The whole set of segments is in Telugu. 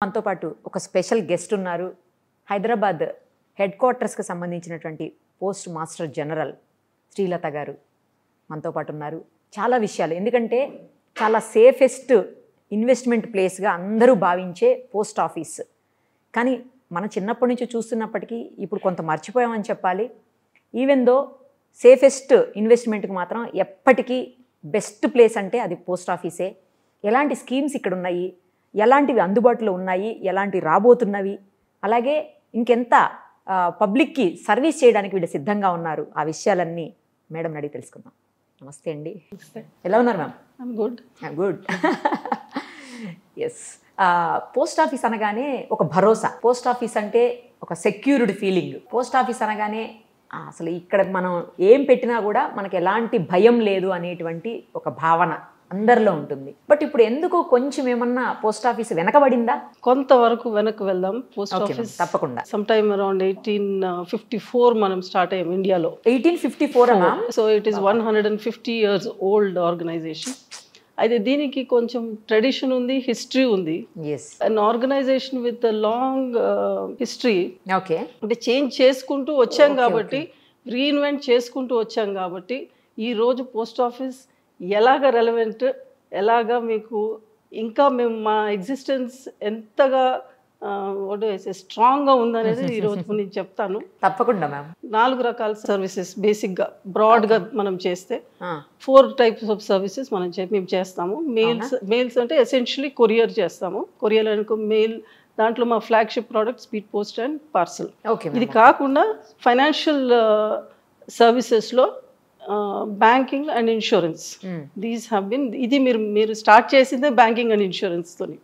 మనతో పాటు ఒక స్పెషల్ గెస్ట్ ఉన్నారు. హైదరాబాద్ హెడ్ క్వార్టర్స్కి సంబంధించినటువంటి పోస్ట్ మాస్టర్ జనరల్ శ్రీలత గారు మనతో పాటు ఉన్నారు. చాలా విషయాలు, ఎందుకంటే చాలా సేఫెస్ట్ ఇన్వెస్ట్మెంట్ ప్లేస్గా అందరూ భావించే పోస్ట్ ఆఫీస్. కానీ మన చిన్నప్పటి నుంచి చూస్తున్నప్పటికీ ఇప్పుడు కొంత మర్చిపోయామని చెప్పాలి. ఈవెన్ దో సేఫెస్ట్ ఇన్వెస్ట్మెంట్కి మాత్రం ఎప్పటికీ బెస్ట్ ప్లేస్ అంటే అది పోస్ట్ ఆఫీసే. ఎలాంటి స్కీమ్స్ ఇక్కడ ఉన్నాయి, ఎలాంటివి అందుబాటులో ఉన్నాయి, ఎలాంటి రాబోతున్నవి, అలాగే ఇంకెంత పబ్లిక్కి సర్వీస్ చేయడానికి వీళ్ళు సిద్ధంగా ఉన్నారు, ఆ విషయాలన్నీ మేడం అడిగి తెలుసుకుందాం. నమస్తే అండి, ఎలా ఉన్నారు ma'am? I'm good. Good. Yes, post office అనగానే ఒక భరోసా, పోస్ట్ ఆఫీస్ అంటే ఒక సెక్యూర్డ్ ఫీలింగ్, పోస్ట్ ఆఫీస్ అనగానే అసలు ఇక్కడ మనం ఏం పెట్టినా కూడా మనకి ఎలాంటి భయం లేదు అనేటువంటి ఒక భావన అందరిలో ఉంటుంది. బట్ ఇప్పుడు ఎందుకు కొంచెం ఏమన్నా పోస్ట్ ఆఫీస్ వెనకబడిందా? కొంతవరకు వెనక్కి వెళ్దాం. పోస్ట్ ఆఫీస్ తప్పకుండా సమ్ టైమ్ అరౌండ్ 1854 మనం స్టార్ట్ అయ్యాం ఇండియాలో. 1854. So it is 150 years old organisation. అయితే దీనికి కొంచెం ట్రెడిషన్ ఉంది, హిస్టరీ ఉంది. An organisation with long history. Okay, అంటే చేంజ్ చేసుకుంటూ వచ్చాం కాబట్టి, రీఇన్వెంట్ చేసుకుంటూ వచ్చాం కాబట్టి ఈ రోజు పోస్ట్ ఆఫీస్ ఎలాగ రెలవెంట్, ఎలాగా మీకు ఇంకా మేము మా ఎగ్జిస్టెన్స్ ఎంతగా స్ట్రాంగ్గా ఉందనేది ఈరోజు నేను చెప్తాను. తప్పకుండా మ్యామ్. 4 రకాల సర్వీసెస్ బేసిక్గా బ్రాడ్గా మనం చేస్తే 4 types ఆఫ్ సర్వీసెస్ మేము చేస్తాము. మెయిల్స్ అంటే ఎసెన్షియలీ కొరియర్ చేస్తాము. కొరియర్ అనుకో మెయిల్, దాంట్లో మా flagship product speed post and parcel. ఇది కాకుండా ఫైనాన్షియల్ సర్వీసెస్లో banking and insurance, these have been, ఇది మీరు స్టార్ట్ చేసిందే బ్యాంకింగ్ అండ్ ఇన్సూరెన్స్ తోని.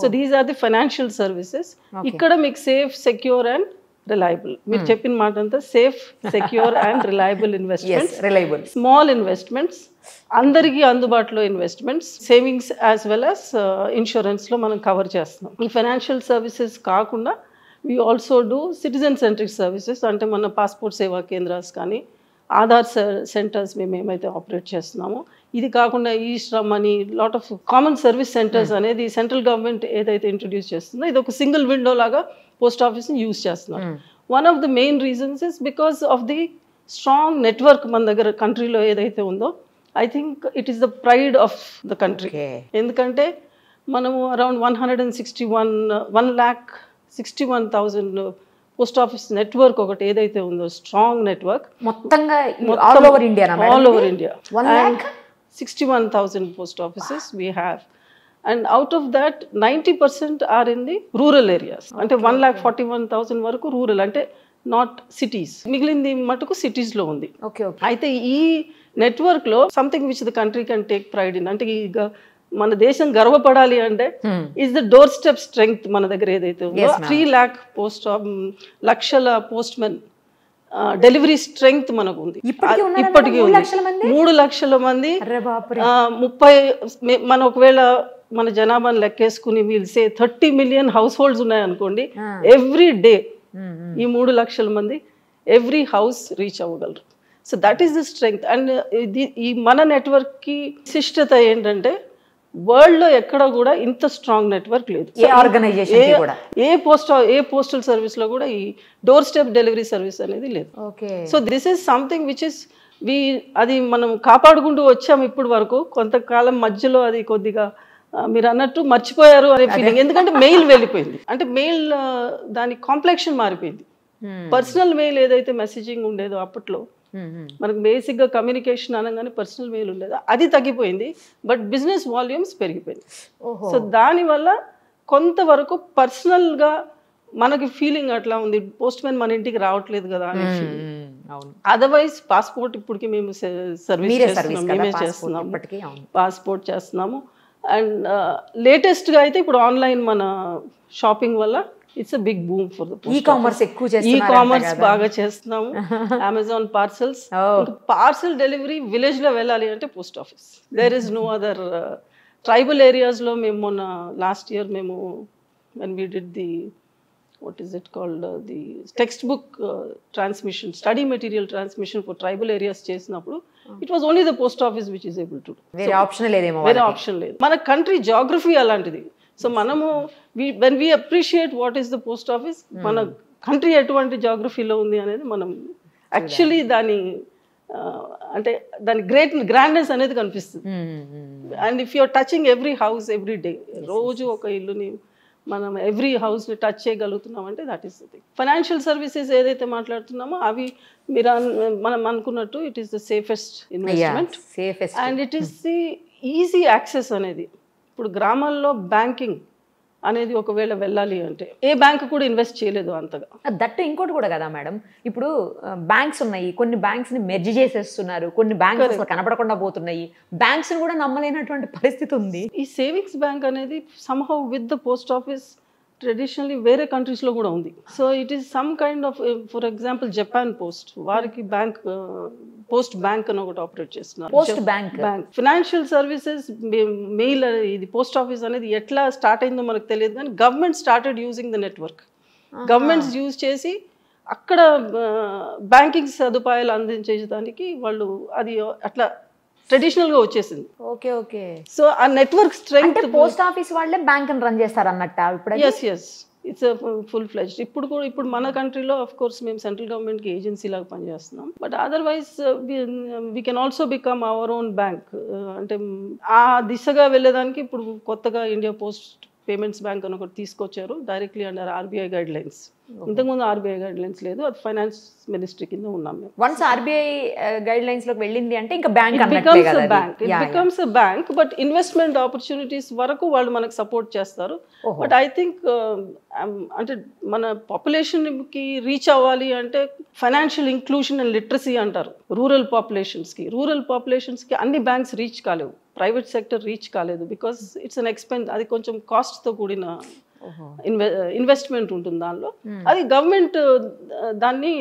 So these are the financial services. ఇక్కడ మీకు సేఫ్, సెక్యూర్ అండ్ రిలయబుల్, మీరు చెప్పిన మాట అంతా safe, secure and reliable investments, small investments, అందరికీ అందుబాటులో investments, savings as well as ఇన్సూరెన్స్లో మనం కవర్ చేస్తున్నాం. ఈ ఫైనాన్షియల్ సర్వీసెస్ కాకుండా we also do citizen centric services. అంటే మన పాస్పోర్ట్ సేవా కేంద్రాస్ కానీ, ఆధార్ సెంటర్స్ మేము ఏమైతే ఆపరేట్ చేస్తున్నామో, ఇది కాకుండా ఈ శ్రమ్ అని lot of common service centres అనేది సెంట్రల్ గవర్నమెంట్ ఏదైతే ఇంట్రడ్యూస్ చేస్తుందో, ఇది ఒక సింగిల్ విండో లాగా పోస్ట్ ఆఫీస్ని యూజ్ చేస్తున్నాం. One of the main reasons is because of the strong network మన దగ్గర కంట్రీలో ఏదైతే ఉందో. I think it is the pride of the country. ఎందుకంటే మనము అరౌండ్ 161,000 పోస్ట్ ఆఫీస్ నెట్వర్క్ ఒకటి ఏదైతే ఉందో, స్ట్రాంగ్ నెట్వర్క్, మొత్తంగా all over India. 161,000 post offices we have. And out of that 90% are in the rural areas. అంటే 141,000 వరకు రూరల్, అంటే నాట్ సిటీస్. మిగిలింది మటుకు సిటీస్లో ఉంది. అయితే ఈ నెట్వర్క్లో something which the country can take pride in, అంటే ఈ మన దేశం గర్వపడాలి అంటే is the door step strength. మన దగ్గర ఏదైతే ఉందో 3 lakh లక్షల పోస్ట్ మెన్ డెలివరీ స్ట్రెంగ్త్ మనకు ఉంది. ఇప్పటికీ 3 లక్షల మంది. 30 మన ఒకవేళ మన జనాభాను లెక్కేసుకుని we'll say 30 million households ఉన్నాయనుకోండి. ఎవ్రీ డే ఈ 3 లక్షల మంది ఎవ్రీ హౌస్ రీచ్ అవ్వగలరు. So that is the strength. And ఈ మన నెట్వర్క్కి విశిష్టత ఏంటంటే, వరల్డ్లో ఎక్కడ కూడా ఇంత స్ట్రాంగ్ నెట్వర్క్ లేదు. ఏ పోస్టల్ సర్వీస్లో కూడా ఈ డోర్ స్టెప్ డెలివరీ సర్వీస్ అనేది లేదు. So this is something which is అది మనం కాపాడుకుంటూ వచ్చాము ఇప్పటి వరకు. కొంతకాలం మధ్యలో అది కొద్దిగా మీరు అన్నట్టు మర్చిపోయారు అనే ఫీలింగ్. ఎందుకంటే మెయిల్ వెళ్ళిపోయింది. అంటే మెయిల్ దాని కాంప్లెక్షన్ మారిపోయింది. పర్సనల్ మెయిల్ ఏదైతే మెసేజింగ్ ఉండేదో అప్పట్లో, మనకు బేసిక్గా కమ్యూనికేషన్ అనగానే పర్సనల్ మెయిల్ ఉండేది, అది తగ్గిపోయింది. బట్ బిజినెస్ వాల్యూమ్స్ పెరిగిపోయింది. సో దానివల్ల కొంతవరకు పర్సనల్గా మనకి ఫీలింగ్ అట్లా ఉంది, పోస్ట్ మ్యాన్ మన ఇంటికి రావట్లేదు కదా అనే ఫీలింగ్. అదర్వైజ్ పాస్పోర్ట్ ఇప్పటికి మేము సర్వీస్ చేస్తున్నాము, మేమే చేస్తున్నాము, పాస్పోర్ట్ చేస్తున్నాము. అండ్ లేటెస్ట్గా అయితే ఇప్పుడు ఆన్లైన్ మన షాపింగ్ వల్ల it's a big boom for the e-commerce బాగా చేస్తున్నాము. Amazon parcels, parcel delivery village లో వెళ్ళాలి అంటే post office. There is no other. Tribal ఏరియాస్లో మేము మొన్న లాస్ట్ ఇయర్ మేము when we did the what is it called the textbook transmission, study material transmission for tribal areas చేసినప్పుడు it was only the post office which is able to do. వేరే ఆప్షన్ లేదేమో. వేరే ఆప్షన్ లేదు. మన కంట్రీ జాగ్రఫీ అలాంటిది. సో మనము when we appreciate what is the post office, మన కంట్రీ ఎటువంటి జాగ్రఫీలో ఉంది అనేది మనం యాక్చువల్లీ దాని అంటే దాని గ్రాండ్నెస్ అనేది కనిపిస్తుంది. And if you're touching every house every day, రోజు ఒక ఇల్లుని మనం ఎవ్రీ హౌస్ని టచ్ చేయగలుగుతున్నాం అంటే that is the thing. Financial services ఏదైతే మాట్లాడుతున్నామో అవి మీరు మనం అనుకున్నట్టు it is the safest investment and it is the easy access అనేది. ఇప్పుడు గ్రామాల్లో బ్యాంకింగ్ అనేది ఒకవేళ వెళ్ళాలి అంటే ఏ బ్యాంక్ కూడా ఇన్వెస్ట్ చేయలేదు అంతగా. దట్టు ఇంకోటి కూడా కదా మేడం, ఇప్పుడు బ్యాంక్స్ ఉన్నాయి, కొన్ని బ్యాంక్స్ని మెర్జ్ చేసేస్తున్నారు, కొన్ని బ్యాంక్స్ అసలు కనపడకుండా పోతున్నాయి, బ్యాంక్స్ని కూడా నమ్మలేనటువంటి పరిస్థితి ఉంది. ఈ సేవింగ్స్ బ్యాంక్ అనేది somehow with the post office traditionally వేరే కంట్రీస్లో కూడా ఉంది. So it is some kind of, for example Japan post, వారికి బ్యాంక్ పోస్ట్ బ్యాంక్ అని ఒకటి ఆపరేట్ చేస్తున్నారు. Post bank financial services mail ఇది పోస్ట్ ఆఫీస్ అనేది ఎట్లా స్టార్ట్ అయిందో మనకు తెలియదు, కానీ government started using the network. Governments use చేసి అక్కడ బ్యాంకింగ్ సదుపాయాలు అందించేదానికి వాళ్ళు అది అట్లా ట్రెడిషనల్ గా వచ్చేసింది. Okay okay. సో ఆ నెట్వర్క్ స్ట్రెంగ్త్ పోస్ట్ ఆఫీస్ వాళ్ళే బ్యాంక్ రన్ చేస్తారు అన్నట్టు ఇప్పుడు. Yes it's full fledged. ఇప్పుడు మన కంట్రీలో ఆఫ్ కోర్స్ మేము సెంట్రల్ గవర్నమెంట్కి ఏజెన్సీ లాగా పనిచేస్తున్నాం, but otherwise we can also become our own bank. అంటే ఆ దిశగా వెళ్ళేదానికి ఇప్పుడు కొత్తగా ఇండియా పోస్ట్ పేమెంట్స్ బ్యాంక్ అని ఒకటి తీసుకొచ్చారు directly under RBI guide lines. ఇంతకుముందు ఆర్బీఐ గైడ్ లైన్స్ లేదు, అది ఫైనాన్స్ మినిస్ట్రీ కింద ఉన్నాం మేము. వన్స్ ఆర్బీఐ గైడ్ లైన్స్ లోకి వెళ్ళింది అంటే ఇంకా bank becomes a bank, but investment opportunities వరకు వాళ్ళు మనకు సపోర్ట్ చేస్తారు. బట్ ఐ థింక్ అంటే మన పాపులేషన్ కి రీచ్ అవ్వాలి అంటే ఫైనాన్షియల్ ఇంక్లూషన్ అండ్ లిటరసీ అంటారు. రూరల్ పాపులేషన్స్ కి అన్ని బ్యాంక్స్ రీచ్ కాలేవు, ప్రైవేట్ సెక్టర్ రీచ్ కాలేదు, బికాస్ ఇట్స్ అన్ ఎక్స్పెన్స్. అది కొంచెం కాస్ట్తో కూడిన ఇన్వెస్ట్మెంట్ ఉంటుంది దానిలో. అది గవర్నమెంట్ దాన్ని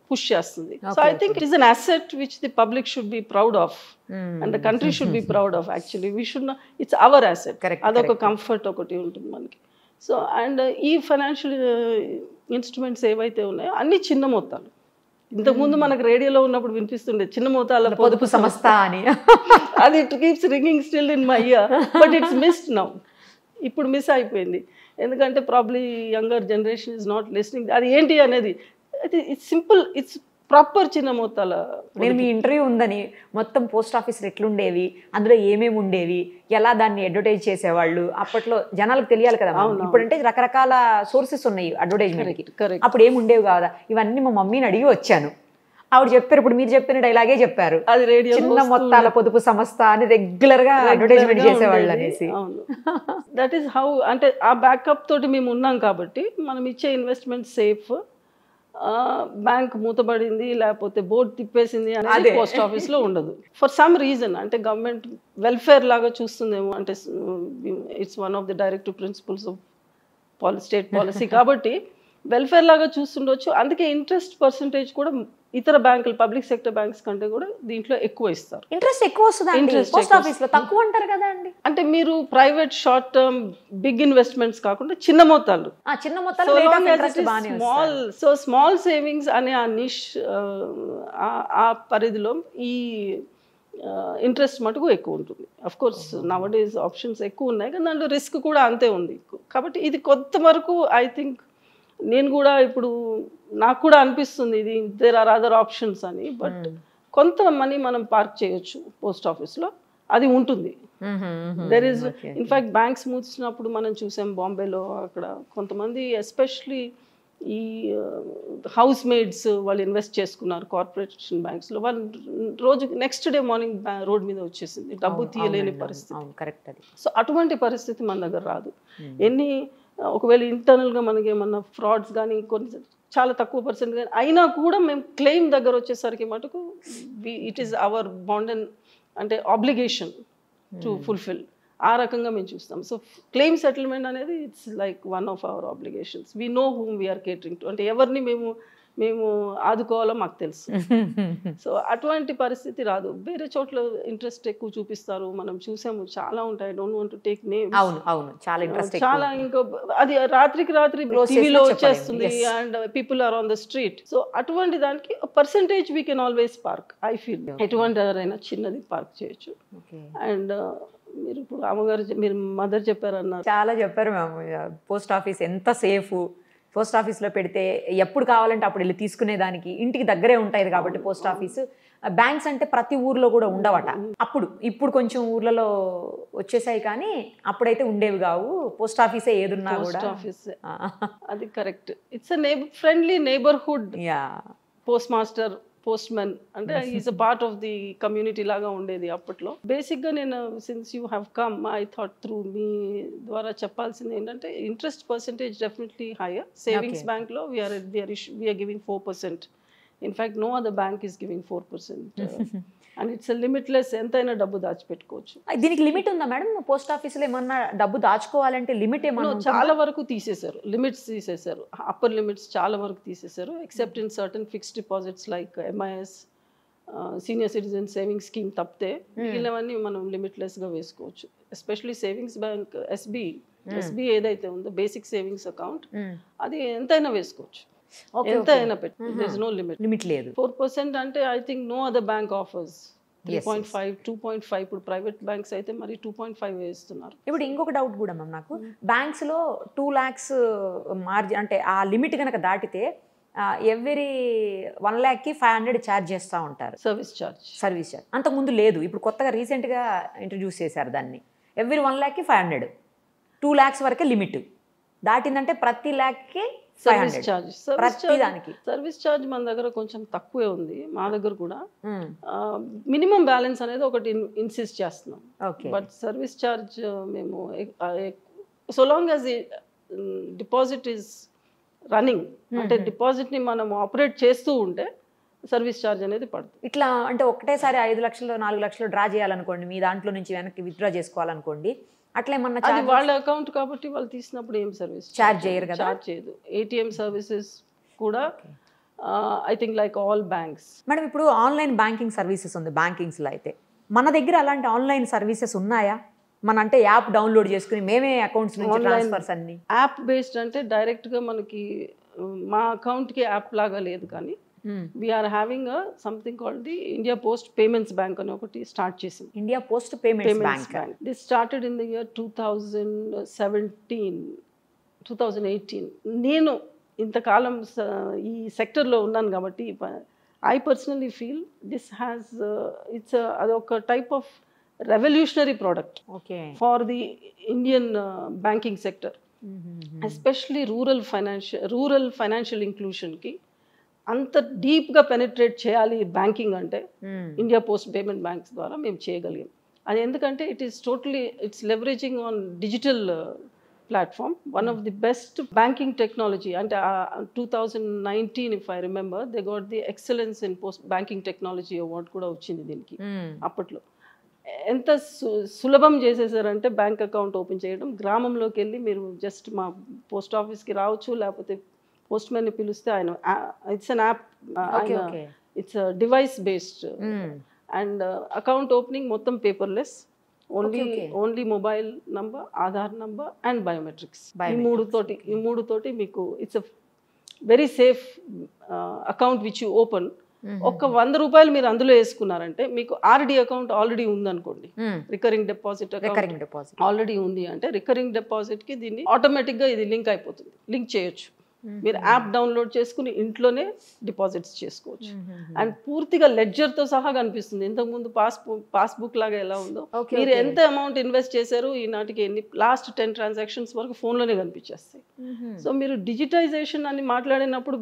పుష్ చేస్తుంది. So I think it is an asset which the public should be proud of and the country should be proud of. Actually we should not, it's our asset. అదొక కంఫర్ట్ ఒకటి ఉంటుంది మనకి. సో అండ్ ఈ ఫైనాన్షియల్ ఇన్స్ట్రుమెంట్స్ ఏవైతే ఉన్నాయో అన్ని చిన్న మొత్తాలు. ఇంతకుముందు మనకు రేడియోలో ఉన్నప్పుడు వినిపిస్తుండే చిన్న మొత్తాల పొదుపు సంస్థ అని, అది it keeps ringing still in my year, but it's missed now. ఇప్పుడు మిస్ అయిపోయింది, ఎందుకంటే probably younger generation is not listening. అది ఏంటి అనేది ఇట్స్ సింపుల్, ఇట్స్ ప్రాపర్ చిన్న మొత్తాల. నేను మీ ఇంటర్వ్యూ ఉందని మొత్తం పోస్ట్ ఆఫీసులు ఎట్లుండేవి, అందులో ఏమేమి ఉండేవి, ఎలా దాన్ని అడ్వర్టైజ్ చేసేవాళ్ళు, అప్పట్లో జనాలకు తెలియాలి కదా. ఇప్పుడంటే రకరకాల సోర్సెస్ ఉన్నాయి అడ్వర్టైజ్మెంట్కి, అప్పుడు ఏమి ఉండేవి కాదా. ఇవన్నీ మా మమ్మీని అడిగి వచ్చాను, ఆవిడ చెప్పారు. ఇప్పుడు మీరు చెప్పిన డైలాగే చెప్పారు, అది రేడియో చిన్న మొత్తాల పొదుపు సంస్థ అని రెగ్యులర్ గా అడ్వర్టైజ్మెంట్ చేసేవాళ్ళు అనేసి. దట్ ఈస్ హౌ, అంటే ఆ బ్యాకప్ తోటి మేము ఉన్నాం కాబట్టి మనం ఇచ్చే ఇన్వెస్ట్మెంట్ సేఫ్. బ్యాంక్ మూతబడింది లేకపోతే బోర్డు తిప్పేసింది అనేది పోస్ట్ ఆఫీస్లో ఉండదు. ఫర్ సమ్ రీజన్, అంటే గవర్నమెంట్ వెల్ఫేర్ లాగా చూస్తుందేమో, అంటే it's one of the directive principles of state policy కాబట్టి వెల్ఫేర్ లాగా చూస్తుండొచ్చు. అందుకే ఇంట్రెస్ట్ పర్సంటేజ్ కూడా ఇతర బ్యాంకులు, పబ్లిక్ సెక్టర్ బ్యాంక్స్ కంటే కూడా దీంట్లో ఎక్కువ ఇస్తారు. ఇంట్రెస్ట్ ఎక్కువ వస్తుంది పోస్ట్ ఆఫీస్ లో, తక్కువ అంటారు కదా అండి. అంటే మీరు private short term big investments కాకుండా చిన్న మొత్తాలు, స్మాల్ సేవింగ్స్ అనే ఆ నిష్, ఆ పరిధిలో ఈ ఇంట్రెస్ట్ మటుకు ఎక్కువ ఉంటుంది. Of course now days options ఎక్కువ ఉన్నాయి, కానీ దాంట్లో రిస్క్ కూడా అంతే ఉంది. కాబట్టి ఇది కొంతవరకు ఐ థింక్, నేను కూడా ఇప్పుడు నాకు కూడా అనిపిస్తుంది ఇది దేర్ ఆర్ అదర్ ఆప్షన్స్ అని, బట్ కొంత మనీ మనం పార్క్ చేయొచ్చు పోస్ట్ ఆఫీస్లో, అది ఉంటుంది. దెర్ ఈస్ ఇన్ఫ్యాక్ట్ బ్యాంక్స్ మూసినప్పుడు మనం చూసాం బాంబేలో, అక్కడ కొంతమంది ఎస్పెషలీ ఈ హౌస్ మేడ్స్ వాళ్ళు ఇన్వెస్ట్ చేసుకున్నారు కార్పొరేషన్ బ్యాంక్స్లో. వాళ్ళు రోజు నెక్స్ట్ డే మార్నింగ్ రోడ్ మీద వచ్చేసింది, డబ్బు తీయలేని పరిస్థితి. సో అటువంటి పరిస్థితి మన దగ్గర రాదు. ఎన్ని ఒకవేళ ఇంటర్నల్గా మనకి ఏమన్నా ఫ్రాడ్స్ కానీ కొన్ని చాలా తక్కువ పర్సెంట్ కానీ అయినా కూడా మేము క్లెయిమ్ దగ్గర వచ్చేసరికి మటుకు it is our bond and అంటే ఆబ్లిగేషన్ టు ఫుల్ఫిల్. ఆ రకంగా మేము చూస్తాం. సో క్లెయిమ్ సెటిల్మెంట్ అనేది it's like one of our obligations. We know whom we're catering to, అంటే ఎవరిని మేము ఆదుకోవాలో మాకు తెలుసు. సో అటువంటి పరిస్థితి రాదు. వేరే చోట్ల ఇంట్రెస్ట్ ఎక్కువ చూపిస్తారు, మనం చూసాము చాలా ఉంటాయి. Don't want to take name. చాలా ఇంకా అది రాత్రికి రాత్రి టీవీలో వచ్చేస్తుంది and people are on the street. So అటువంటి దానికి percentage we can always park. I feel ఎటువంటి ఎవరైనా చిన్నది పార్క్ చేయొచ్చు. అండ్ మీరు ఇప్పుడు అమ్మగారు మీరు మదర్ చెప్పారన్నారు. చాలా చెప్పారు మ్యామ్. పోస్ట్ ఆఫీస్ ఎంత సేఫ్, పోస్ట్ ఆఫీస్లో పెడితే ఎప్పుడు కావాలంటే అప్పుడు వెళ్ళి తీసుకునేదానికి, ఇంటికి దగ్గరే ఉంటాయి కాబట్టి పోస్ట్ ఆఫీస్. బ్యాంక్స్ అంటే ప్రతి ఊర్లో కూడా ఉండవట అప్పుడు. ఇప్పుడు కొంచెం ఊర్లలో వచ్చేసాయి కానీ అప్పుడైతే ఉండేవి కావు. పోస్ట్ ఆఫీసే ఏదున్నా కూడా. పోస్ట్ ఆఫీస్ అది correct. It's friendly neighbourhood. Yeah, post master, post man అంటే is a part of the community లాగా ఉండేది అప్పట్లో. బేసిక్గా నేను since you have come I thought through మీ ద్వారా చెప్పాల్సింది ఏంటంటే interest percentage definitely higher. Savings బ్యాంక్లో we're giving 4%. In fact no other bank is giving 4%. And it's limitless, ఎంతైనా డబ్బు దాచిపెట్టుకోవచ్చు. దీనికి లిమిట్ ఉందా మేడం? పోస్ట్ ఆఫీసులో ఏమన్నా డబ్బు దాచుకోవాలంటే లిమిట్ ఏమన్నా? చాలా వరకు తీసేశారు, లిమిట్స్ తీసేశారు, అప్పర్ లిమిట్స్ చాలా వరకు తీసేశారు. Except in certain fixed deposits like MIS, senior citizen savings scheme తప్పితే మిగిలినవన్నీ మనం లిమిట్లెస్గా వేసుకోవచ్చు. ఎస్పెషలీ సేవింగ్స్ బ్యాంక్ ఎస్బీ ఏదైతే ఉందో బేసిక్ సేవింగ్స్ అకౌంట్, అది ఎంతైనా వేసుకోవచ్చు, ఎంతైనా పెట్టి. దేర్ ఇస్ నో లిమిట్ లేదు. 4% అంటే I think no other bank offers 3.5, 2.5. ఇప్పుడు ప్రైవేట్ బ్యాంక్స్ అయితే మరి 2.5 వేస్తున్నారు. ఇప్పుడు ఇంకొక డౌట్ కూడా మ్యామ్ నాకు, బ్యాంక్స్లో 2 lakhs మార్జిన్ అంటే ఆ లిమిట్ కనుక దాటితే ఎవ్రీ 1 lakhకి 500 ఛార్జ్ చేస్తూ ఉంటారు, సర్వీస్ ఛార్జ్. అంతకుముందు లేదు, ఇప్పుడు కొత్తగా రీసెంట్గా ఇంట్రడ్యూస్ చేశారు దాన్ని. ఎవ్రీ 1 lakhకి 500, 2 lakhs వరకే లిమిట్. దాటిందంటే ప్రతి ల్యాక్కి సర్వీస్ ఛార్జ్. సర్వీస్ ఛార్జ్ మన దగ్గర కొంచెం తక్కువే ఉంది, మా దగ్గర కూడా. మినిమం బ్యాలెన్స్ అనేది ఒకటి ఇన్సిస్ట్ చేస్తున్నాం. బట్ సర్వీస్ ఛార్జ్ మేము so long as deposit is running, అంటే డిపాజిట్ని మనం ఆపరేట్ చేస్తూ ఉంటే సర్వీస్ ఛార్జ్ అనేది పడుతుంది. ఇట్లా అంటే ఒకటేసారి 5 లక్షలు 4 లక్షలు డ్రా చేయాలనుకోండి, మీ దాంట్లో నుంచి వెనక్కి విత్డ్రా చేసుకోవాలనుకోండి, అట్లా ఏమన్నా? అది వాళ్ళ అకౌంట్ కాబట్టి వాళ్ళు తీసినప్పుడు ఏం సర్వీస్ ఛార్జ్ చేయరు కదా? ఛార్జ్ చేయదు. ATM సర్వీసెస్ కూడా I think like all banks. Madam ఇప్పుడు ఆన్లైన్ బ్యాంకింగ్ సర్వీసెస్ ఉంది బ్యాంకింగ్స్లో, అయితే మన దగ్గర అలాంటి ఆన్లైన్ సర్వీసెస్ ఉన్నాయా? మన అంటే యాప్ డౌన్లోడ్ చేసుకుని మేమే అకౌంట్స్ నుంచి ట్రాన్స్ఫర్స్ అన్ని యాప్ బేస్డ్ అంటే డైరెక్ట్గా మనకి మా అకౌంట్కి యాప్ లాగా లేదు, కానీ we're having something called the India post payments bank అని ఒకటి స్టార్ట్ చేసింది. India post payments bank. This started in the year 2017, 2018. నేను ఇంతకాలం ఈ సెక్టర్లో ఉన్నాను కాబట్టి I personally feel this has అదొక type of revolutionary product for the Indian banking sector, especially rural financial ఇంక్లూషన్కి అంత డీప్గా పెనిట్రేట్ చేయాలి బ్యాంకింగ్ అంటే ఇండియా పోస్ట్ పేమెంట్ బ్యాంక్స్ ద్వారా మేము చేయగలిగాం. అది ఎందుకంటే it's leveraging on digital platform. One of the best banking technology అంటే 2019 if I remember they got the excellence in post banking technology award కూడా వచ్చింది దీనికి. అప్పట్లో ఎంత సులభం చేసేసారంటే బ్యాంక్ అకౌంట్ ఓపెన్ చేయడం, గ్రామంలోకి వెళ్ళి మీరు జస్ట్ మా పోస్ట్ ఆఫీస్కి రావచ్చు, లేకపోతే పోస్ట్ మ్యాన్ని పిలిస్తే ఆయన it's an app, it's device based. And account opening మొత్తం paperless, only mobile number, Aadhaar number and biometrics. ఈ మూడు తోటి మీకు it's a very safe account which you open. ఒక్క 100 రూపాయలు మీరు అందులో వేసుకున్నారంటే మీకు RD అకౌంట్ ఆల్రెడీ ఉందనుకోండి, రికరింగ్ డిపాజిట్ అకౌంట్ ఆల్రెడీ ఉంది అంటే రికరింగ్ డిపాజిట్కి దీన్ని ఆటోమేటిక్గా ఇది లింక్ అయిపోతుంది, లింక్ చేయొచ్చు. మీరు యాప్ డౌన్లోడ్ చేసుకుని ఇంట్లోనే డిపాజిట్స్ చేసుకోవచ్చు. అండ్ పూర్తిగా లెడ్జర్తో సహా కనిపిస్తుంది. ఇంతకుముందు పాస్బుక్ లాగా ఎలా ఉందో మీరు ఎంత అమౌంట్ ఇన్వెస్ట్ చేశారు ఈనాటికి, ఎన్ని లాస్ట్ 10 ట్రాన్సాక్షన్స్ వరకు ఫోన్లోనే కనిపించేస్తాయి. సో మీరు డిజిటైజేషన్ అని మాట్లాడినప్పుడు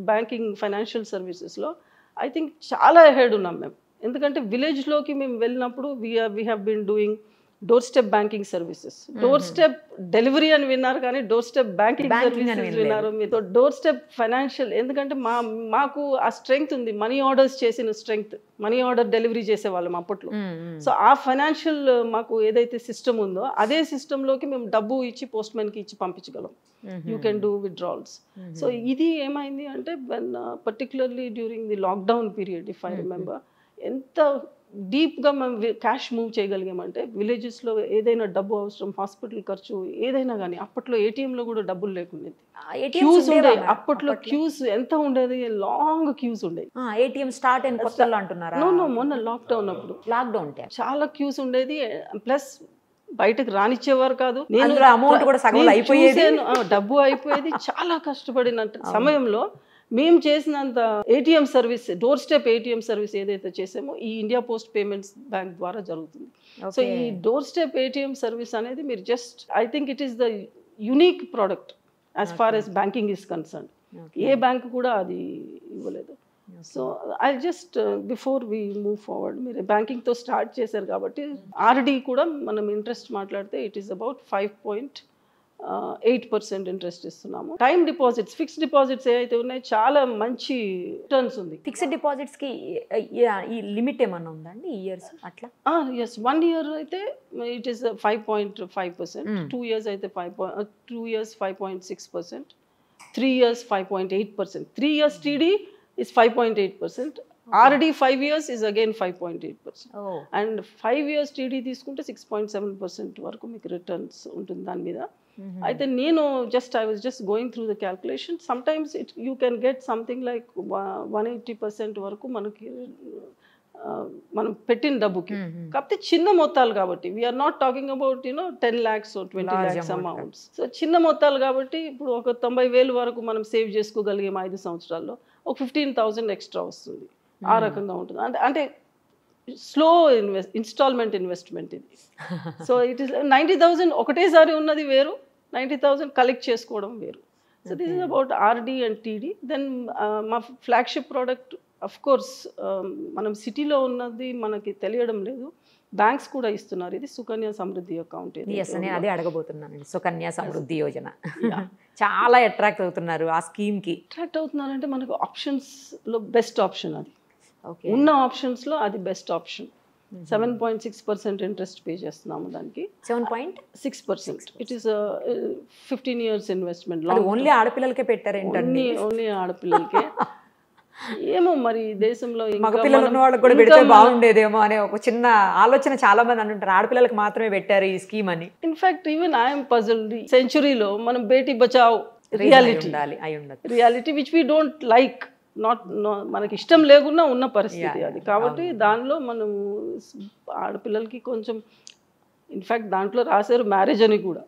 బ్యాంకింగ్ ఫైనాన్షియల్ సర్వీసెస్లో ఐ థింక్ చాలా అహెడ్ ఉన్నాం మేము. ఎందుకంటే విలేజ్లోకి మేము వెళ్ళినప్పుడు we have been doing door step banking services. Door step delivery అని విన్నారు కానీ డోర్ స్టెప్ బ్యాంకింగ్ సర్వీసెస్ విన్నారు మీతో. డోర్ స్టెప్ ఫైనాన్షియల్, ఎందుకంటే మాకు ఆ స్ట్రెంగ్త్ ఉంది, మనీ ఆర్డర్స్ చేసిన స్ట్రెంగ్త్, మనీ ఆర్డర్ డెలివరీ చేసేవాళ్ళం అప్పట్లో. సో ఆ ఫైనాన్షియల్ మాకు ఏదైతే సిస్టమ్ ఉందో అదే సిస్టంలోకి మేము డబ్బు ఇచ్చి పోస్ట్ మ్యాన్కి ఇచ్చి పంపించగలం. You can do withdrawals. So ఇది ఏమైంది అంటే particularly during the lockdown period if I remember, ఎంత డీప్గా మనం క్యాష్ మూవ్ చేయగలిగామంటే విలేజెస్లో ఏదైనా డబ్బు అవసరం, హాస్పిటల్ ఖర్చు ఏదైనా కానీ, అప్పట్లో ఏటీఎంలో కూడా డబ్బులు లేకుండేది, క్యూస్ ఉండేవి. అప్పట్లో క్యూస్ ఎంత ఉండేది, లాంగ్ క్యూస్ ఉండేవి. ఏటీఎం స్టార్ట్ అయిన కొత్తలో అంటున్నారా? నో, మొన్న లాక్డౌన్ అప్పుడు లాక్డౌన్ చాలా క్యూస్ ఉండేది. ప్లస్ బయటకు రానిచ్చేవారు కాదు. అమౌంట్ కూడా సగం అయిపోయేది, డబ్బు అయిపోయేది. చాలా కష్టపడిన సమయంలో మేము చేసినంత ATM service, door step ATM service ఏదైతే చేసామో ఈ ఇండియా పోస్ట్ పేమెంట్స్ బ్యాంక్ ద్వారా జరుగుతుంది. సో ఈ డోర్ స్టెప్ ఏటీఎం సర్వీస్ అనేది మీరు just, I think it is the unique product as far as banking is concern. ఏ బ్యాంక్ కూడా అది ఇవ్వలేదు. So I just before we move forward, మీరు బ్యాంకింగ్తో స్టార్ట్ చేశారు కాబట్టి ఆర్డీ కూడా మనం ఇంట్రెస్ట్ మాట్లాడితే ఇట్ ఈస్ అబౌట్ 5.8% ఇంట్రెస్ట్ ఇస్తున్నాము. టైమ్ డిపాజిట్స్, ఫిక్స్డ్ డిపాజిట్స్ ఏవైతే ఉన్నాయో చాలా మంచి రిటర్న్స్ ఉంది. ఫిక్స్డ్ డిపాజిట్స్కి ఈ లిమిట్ ఏమన్నా ఉందండి ఇయర్స్ అట్లా? ఎస్, 1 year అయితే ఇట్ ఈస్ 5.5%, 2 years అయితే 2 years 5.6%, 3 years 5.8%, 3 years TD is 5.8%, RD 5 years is again 5.8%, and 5 years TD తీసుకుంటే 6.7% వరకు మీకు రిటర్న్స్ ఉంటుంది దాని మీద. అయితే నేను I was just going through the calculation, some times you can get something like 180% వరకు మనకి మనం పెట్టిన డబ్బుకి. కాకపోతే చిన్న మొత్తాలు కాబట్టి, we're not talking about 10 lakhs or 20 lakhs amounts. So చిన్న మొత్తాలు కాబట్టి ఇప్పుడు ఒక 90,000 వరకు మనం సేవ్ చేసుకోగలిగాం 5 సంవత్సరాల్లో, ఒక 15,000 ఎక్స్ట్రా వస్తుంది. ఆ రకంగా ఉంటుంది. అంటే స్లో ఇన్స్టాల్మెంట్ ఇన్వెస్ట్మెంట్ ఇది. సో ఇట్ ఈస్ 90,000 ఒకటేసారి ఉన్నది వేరు, 90,000 కలెక్ట్ చేసుకోవడం వేరు. So this is about RD and TD. Then మా ఫ్లాగ్షిప్ ప్రోడక్ట్ అఫ్ కోర్స్ మనం సిటీలో ఉన్నది మనకి తెలియడం లేదు, బ్యాంక్స్ కూడా ఇస్తున్నారు. ఇది సుకన్య సమృద్ధి అకౌంట్. నేను అదే అడగబోతున్నానండి, సుకన్య సమృద్ధి యోజన. చాలా అట్రాక్ట్ అవుతున్నారు ఆ స్కీమ్కి. అట్రాక్ట్ అవుతున్నారంటే మనకు ఆప్షన్స్లో బెస్ట్ ఆప్షన్ అది. ఉన్న ఆప్షన్స్లో అది బెస్ట్ ఆప్షన్. 7.6% ఇంట్రెస్ట్ పే చేస్తున్నాము దానికి. 7.6%. It is 15 years investment. Only ఆడపిల్లలకే పెట్టారేంటండి? ఓన్లీ ఆడపిల్లలకే. ఏమో మరి దేశంలో మగపిల్లలు ఉన్న వాళ్ళకి కూడా పెడితే బాగుండేదేమో అనే ఒక చిన్న ఆలోచన చాలా మంది అంటుంటారు, ఆడపిల్లలకు మాత్రమే పెట్టారు ఈ స్కీమ్ అని. In fact even I'm puzzled. సెంచురీలో మనం Beti Bachao reality which we don't like, మనకి ఇష్టం లేకున్నా ఉన్న పరిస్థితి అది. కాబట్టి దానిలో మనం ఆడపిల్లలకి కొంచెం, ఇన్ఫాక్ట్ దాంట్లో రాశారు మ్యారేజ్ అని కూడా,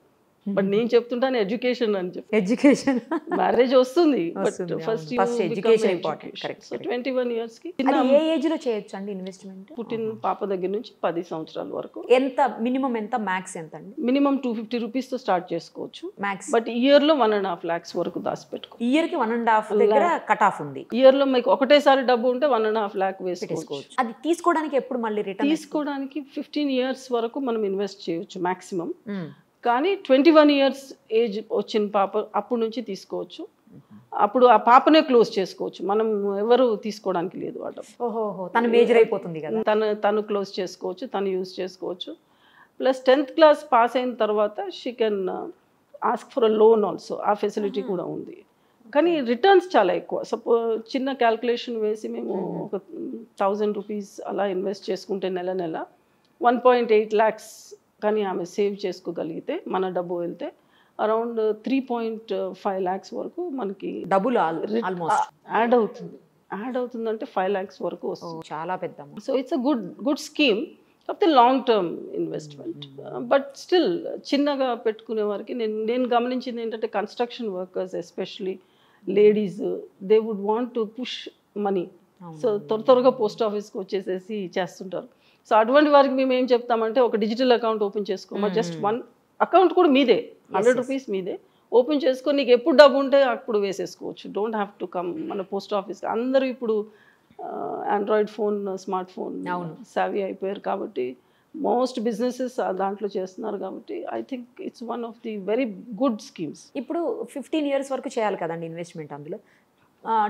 బట్ నేను చెప్తుంటాను ఎడ్యుకేషన్ అని చెప్పి. ఎడ్యుకేషన్, మ్యారేజ్ వస్తుంది but first education important. Correct. 21 years కి. ఏ ఏజ్ లో చేయొచ్చు అండి ఇన్వెస్ట్మెంట్? పుట్టిన పాప దగ్గర నుంచి 10 సంవత్సరాల వరకు. ఎంత మినిమం, ఎంత మ్యాక్స్ ఎంత అండి? మినిమం 250 rupees తో స్టార్ట్ చేసుకోవచ్చు మ్యాక్స్. బట్ ఇయర్ లో 1.5 lakhs వరకు దాచిపెట్టుకో. ఇయర్ కి 1.5 దగ్గర కట్ ఆఫ్ ఉంది. ఇయర్ లో మీకు ఒకటేసారి డబ్బు ఉంటే 1.5 lakh వేసుకోవచ్చు. అది తీసుకోవడానికి ఎప్పుడు మళ్ళీ రిటర్న్? తీసుకోవడానికి 15 years వరకు మనం ఇన్వెస్ట్ చేయొచ్చు మాక్సిమం. కానీ 21 years ఏజ్ వచ్చిన పాప అప్పుడు నుంచి తీసుకోవచ్చు. అప్పుడు ఆ పాపనే క్లోజ్ చేసుకోవచ్చు, మనం ఎవరు తీసుకోవడానికి లేదు. వాడు తను మేజర్ అయిపోతుంది కదా, తను క్లోజ్ చేసుకోవచ్చు, తను యూజ్ చేసుకోవచ్చు. ప్లస్ 10th class పాస్ అయిన తర్వాత she can ask for a loan also, ఆ ఫెసిలిటీ కూడా ఉంది. కానీ రిటర్న్స్ చాలా ఎక్కువ. చిన్న క్యాల్కులేషన్ వేసి మేము ఒక 1,000 rupees అలా ఇన్వెస్ట్ చేసుకుంటే నెల 1.8 lakhs కానీ ఆమె సేవ్ చేసుకోగలిగితే, మన డబ్బు వెళ్తే అరౌండ్ 3.5 lakhs వరకు మనకి డబ్బులు ఆల్మోస్ట్ యాడ్ అవుతుంది. యాడ్ అవుతుందంటే 5 lakhs వరకు వస్తుంది. చాలా పెద్ద. So it's a good scheme. కాకపోతే long term investment. But still చిన్నగా పెట్టుకునే వారికి నేను గమనించింది ఏంటంటే, construction workers especially ladies, they would want to push money. So త్వరగా పోస్ట్ ఆఫీస్కి వచ్చేసేసి చేస్తుంటారు. సో అటువంటి వారికి మేము ఏం చెప్తామంటే, ఒక డిజిటల్ అకౌంట్ ఓపెన్ చేసుకోమా, జస్ట్ 1 account కూడా మీదే, 100 rupees మీదే ఓపెన్ చేసుకొని నీకు ఎప్పుడు డబ్బు ఉంటే అప్పుడు వేసేసుకోవచ్చు. డోంట్ హ్యావ్ టు కమ్ మన పోస్ట్ ఆఫీస్. అందరూ ఇప్పుడు Android phone, smart phone savvy అయిపోయారు కాబట్టి మోస్ట్ బిజినెసెస్ దాంట్లో చేస్తున్నారు. కాబట్టి I think it's one of the very good schemes. ఇప్పుడు 15 years వరకు చేయాలి కదండి ఇన్వెస్ట్మెంట్. అందులో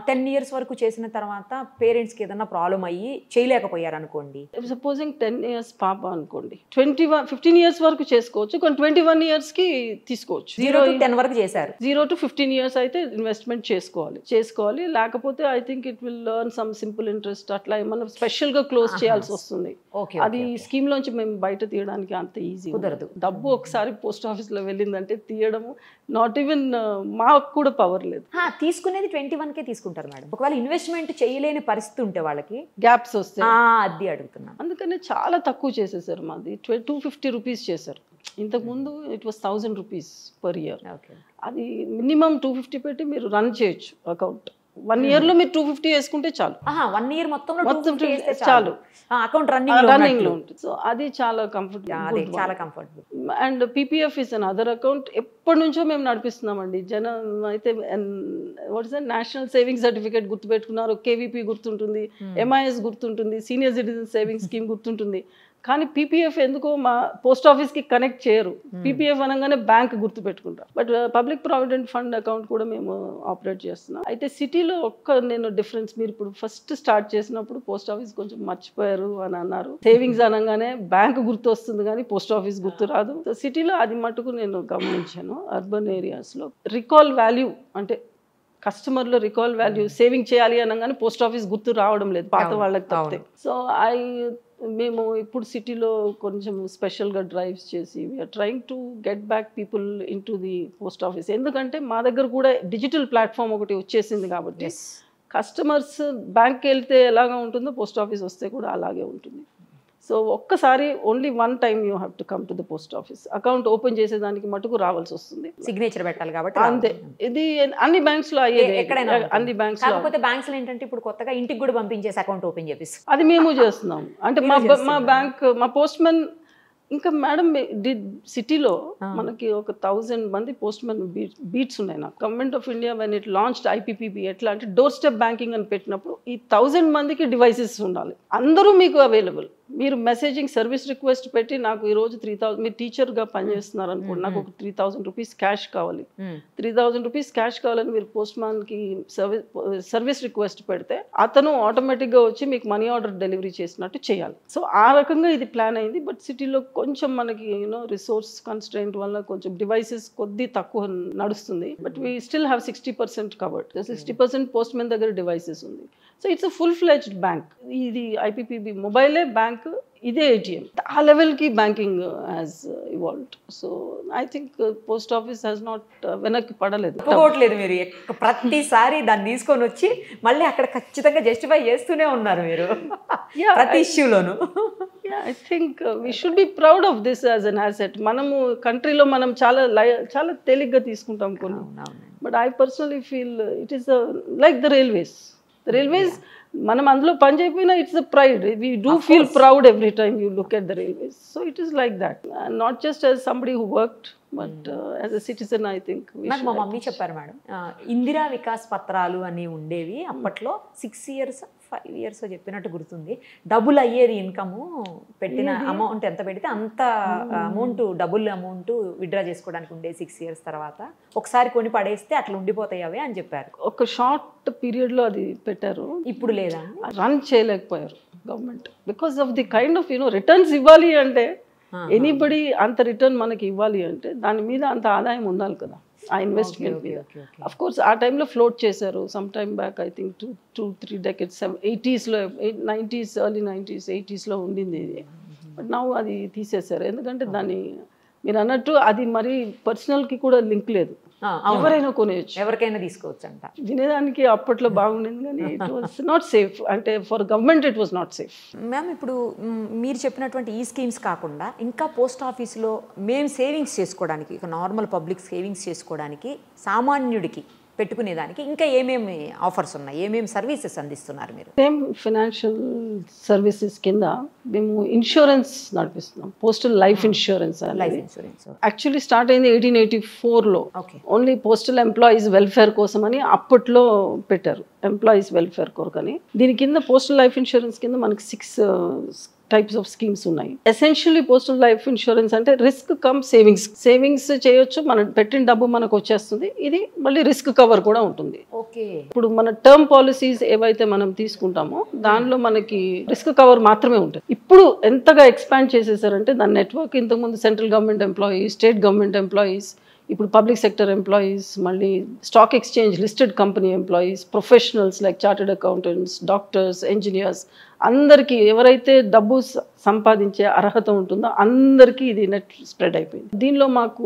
10 years వరకు చేసిన తర్వాత పేరెంట్స్కి ఏదైనా ప్రాబ్లం అయ్యి చేయలేకపోయారు అనుకోండి, సపోజింగ్ 10 years పాప అనుకోండి, 15 years వరకు చేసుకోవచ్చు, కానీ 21 years కి తీసుకోవచ్చు. 0 to 10 వరకు చేశారు. 0 to 15 years అయితే ఇన్వెస్ట్మెంట్ చేసుకోవాలి. లేకపోతే I think it will learn some simple interest, అట్లా ఏమన్నా స్పెషల్ గా క్లోజ్ చేయాల్సి వస్తుంది. అది స్కీమ్ లోంచి మేము బయట తీయడానికి అంత ఈజీ కుదరదు. డబ్బు ఒకసారి పోస్ట్ ఆఫీస్ లో వెళ్ళిందంటే తీయడము నాట్ ఈవెన్ మాకు కూడా పవర్ లేదు. తీసుకునేది 21కే తీసుకుంటారు మేడం. ఒకవేళ ఇన్వెస్ట్మెంట్ చేయలేని పరిస్థితి ఉంటే వాళ్ళకి గ్యాప్స్ వస్తాయి, అది అడుగుతున్నాను. అందుకనే చాలా తక్కువ చేసేసారు. మాది 250 రూపీస్ చేశారు. ఇంతకుముందు it was 1000 rupees per year. అది మినిమం 250 పెట్టి మీరు రన్ చేయొచ్చు అకౌంట్. 1 year లో మీరు 250 వేసుకుంటే చాలు. 1 year మొత్తం చాలు, అకౌంట్ రన్నింగ్ లో ఉంటుంది. సో అది చాలా comfortable. And PPF is an other account. ఎప్పటి నుంచో మేము నడిపిస్తున్నామండి. జనం అయితే what is national saving certificate గుర్తుపెట్టుకున్నారు, కేవీపీ గుర్తుంటుంది, ఎంఐఎస్ గుర్తుంటుంది, సీనియర్ సిటిజన్ సేవింగ్ స్కీమ్ గుర్తుంటుంది. కానీ పీపీఎఫ్ ఎందుకో మా పోస్ట్ ఆఫీస్కి కనెక్ట్ చేయరు. పీపీఎఫ్ అనగానే బ్యాంక్ గుర్తుపెట్టుకుంటారు. But public provident fund account కూడా మేము ఆపరేట్ చేస్తున్నాం. అయితే సిటీలో నేను డిఫరెన్స్, మీరు ఇప్పుడు ఫస్ట్ స్టార్ట్ చేసినప్పుడు పోస్ట్ ఆఫీస్ కొంచెం మర్చిపోయారు అని అన్నారు. సేవింగ్స్ అనగానే బ్యాంక్ గుర్తు వస్తుంది కానీ పోస్ట్ ఆఫీస్ గుర్తు రాదు. సిటీలో అది మటుకు నేను గమనించాను. అర్బన్ ఏరియాస్లో రికాల్ వాల్యూ అంటే కస్టమర్లో రికాల్ వాల్యూ, సేవింగ్ చేయాలి అనగానే పోస్ట్ ఆఫీస్ గుర్తు రావడం లేదు పాత వాళ్ళకి తప్పితే. సో మేము ఇప్పుడు సిటీలో కొంచెం స్పెషల్గా డ్రైవ్స్ చేసి we're trying to get back people into the post office. ఎందుకంటే మా దగ్గర కూడా డిజిటల్ ప్లాట్ఫామ్ ఒకటి వచ్చేసింది కాబట్టి కస్టమర్స్ బ్యాంక్కి వెళ్తే ఎలాగా ఉంటుందో పోస్ట్ ఆఫీస్ వస్తే కూడా అలాగే ఉంటుంది. సో ఒక్కసారి only 1 time you have to come to the post office. Account open చేసేదానికి మటుకు రావాల్సి వస్తుంది, సిగ్నేచర్ పెట్టాలి కాబట్టి అంతే. ఇది అన్ని బ్యాంక్స్ లో అయ్యేది, అన్ని బ్యాంక్స్. కాకపోతే బ్యాంక్స్ లో ఏంటంటే ఇప్పుడు కొత్తగా ఇంటికి కూడా పంపించేసి అకౌంట్ ఓపెన్ చేపిస్తాం. అది మేము చేస్తున్నాం. అంటే మా బ్యాంక్, మా పోస్ట్ మ్యాన్. ఇంకా మేడం సిటీలో మనకి ఒక 1000 మంది పోస్ట్ మ్యాన్ బీట్స్ ఉన్నాయి. నాకు government of India when it launched IPPB ఎట్లా అంటే డోర్ స్టెప్ బ్యాంకింగ్ అని పెట్టినప్పుడు ఈ 1000 మందికి డివైసెస్ ఉండాలి, అందరూ మీకు అవైలబుల్. మీరు మెసేజింగ్ సర్వీస్ రిక్వెస్ట్ పెట్టి నాకు ఈరోజు 3000, మీరు టీచర్గా పనిచేస్తున్నారు అనుకోండి, నాకు ఒక 3000 రూపీస్ క్యాష్ కావాలి, 3000 రూపీస్ క్యాష్ కావాలని మీరు పోస్ట్ మ్యాన్కి సర్వీస్ రిక్వెస్ట్ పెడితే అతను ఆటోమేటిక్గా వచ్చి మీకు మనీ ఆర్డర్ డెలివరీ చేసినట్టు చేయాలి. సో ఆ రకంగా ఇది ప్లాన్ అయింది. బట్ సిటీలో కొంచెం మనకి రిసోర్స్ కన్స్ట్రెయింట్ వల్ల కొంచెం డివైసెస్ కొద్ది తక్కువ నడుస్తుంది. But we still have 60% covered. 60% post man దగ్గర డివైసెస్ ఉంది. So it's a full-fledged bank. ఇది ఐపీపీబీ మొబైలే బ్యాంక్, ఇదే ఏటీఎం. ఆ లెవెల్కి banking has evolved. So I think post office has not వెనక్కి పడలేదు. ఒప్పుకోవట్లేదు మీరు. ప్రతిసారి దాన్ని తీసుకొని వచ్చి మళ్ళీ అక్కడ ఖచ్చితంగా జస్టిఫై చేస్తూనే ఉన్నారు మీరు ప్రతి ఇష్యూలోను. I think we should be proud of this as an asset. మనము కంట్రీలో మనం చాలా తేలిగ్గా తీసుకుంటాం కొన్ని. But I personally feel it is like the railways. మనం అందులో పని చేయకపోయినా it's a pride. We do feel proud every time you look at the railways. So it is like that, not just as somebody who worked but as a citizen. I think నాకు మా మమ్మీ చెప్పారు మేడం, ఇందిరా వికాస్ పత్రాలు అని ఉండేవి అప్పట్లో. 6 years 5 years చెప్పినట్టు గుర్తుంది. డబుల్ అయ్యేది ఇన్కము, పెట్టిన అమౌంట్ ఎంత పెడితే అంత అమౌంట్, డబుల్ అమౌంట్ విత్డ్రా చేసుకోవడానికి ఉండే 6 years తర్వాత ఒకసారి కొని పడేస్తే అట్లా ఉండిపోతాయి అవే అని చెప్పారు. ఒక షార్ట్ పీరియడ్లో అది పెట్టారు. ఇప్పుడు లేదా, రన్ చేయలేకపోయారు government because of the kind of returns ఇవ్వాలి అంటే, ఎనీబడి అంత రిటర్న్ మనకి ఇవ్వాలి అంటే దాని మీద అంత ఆదాయం ఉండాలి కదా, ఆ ఇన్వెస్ట్మెంట్ మీద. అఫ్ కోర్స్ ఆ టైంలో ఫ్లోట్ చేశారు some time back. I think 2-3 decades 80sలో 90s, early 90s 80sలో ఉండింది ఇది. బట్ నౌ అది తీసేశారు. ఎందుకంటే దాన్ని మీరు అన్నట్టు అది మరి పర్సనల్కి కూడా లింక్ లేదు, ఎవరైనా కొనేయచ్చు, ఎవరికైనా తీసుకోవచ్చు అంట. వినేదానికి అప్పట్లో బాగుండింది కానీ ఇట్ వాస్ నాట్ సేఫ్. అంటే for government it was not safe. Ma'am ఇప్పుడు మీరు చెప్పినటువంటి ఈ స్కీమ్స్ కాకుండా ఇంకా పోస్ట్ ఆఫీస్లో మేము సేవింగ్స్ చేసుకోవడానికి, ఇక నార్మల్ పబ్లిక్ సేవింగ్స్ చేసుకోవడానికి, సామాన్యుడికి పెట్టుకునేదానికి ఇంకా ఏమేమి ఆఫర్స్ ఉన్నాయి, ఏమేమి సర్వీసెస్ అందిస్తున్నారు మీరు? సేమ్ ఫైనాన్షియల్ సర్వీసెస్ కింద మేము ఇన్సూరెన్స్ నడిపిస్తున్నాం, postal life insurance. Life insurance actually start అయింది 1884లో. ఓన్లీ పోస్టల్ ఎంప్లాయీస్ వెల్ఫేర్ కోసం అని అప్పట్లో పెట్టారు, ఎంప్లాయీస్ వెల్ఫేర్ కొరకు అని. దీని కింద పోస్టల్ లైఫ్ ఇన్సూరెన్స్ కింద మనకి 6 టైప్స్ ఆఫ్ స్కీమ్స్ ఉన్నాయి. ఎసెన్షియల్లీ పోస్టల్ లైఫ్ ఇన్సూరెన్స్ అంటే రిస్క్ కమ్ సేవింగ్స్ చేయొచ్చు, మనం పెట్టిన డబ్బు మనకు వచ్చేస్తుంది, ఇది మళ్ళీ రిస్క్ కవర్ కూడా ఉంటుంది. ఇప్పుడు మన టర్మ్ పాలసీస్ ఏవైతే మనం తీసుకుంటామో దానిలో మనకి రిస్క్ కవర్ మాత్రమే ఉంటుంది. ఇప్పుడు ఎంతగా ఎక్స్పాండ్ చేసేసారంటే దాని నెట్వర్క్, ఇంతకుముందు central government employees, state government employees, ఇప్పుడు పబ్లిక్ సెక్టర్ ఎంప్లాయీస్, మళ్ళీ stock exchange listed company employees, professionals like chartered accountants, doctors, engineers, అందరికీ ఎవరైతే డబ్బు సంపాదించే అర్హత ఉంటుందో అందరికీ ఇది నెట్ స్ప్రెడ్ అయిపోయింది. దీనిలో మాకు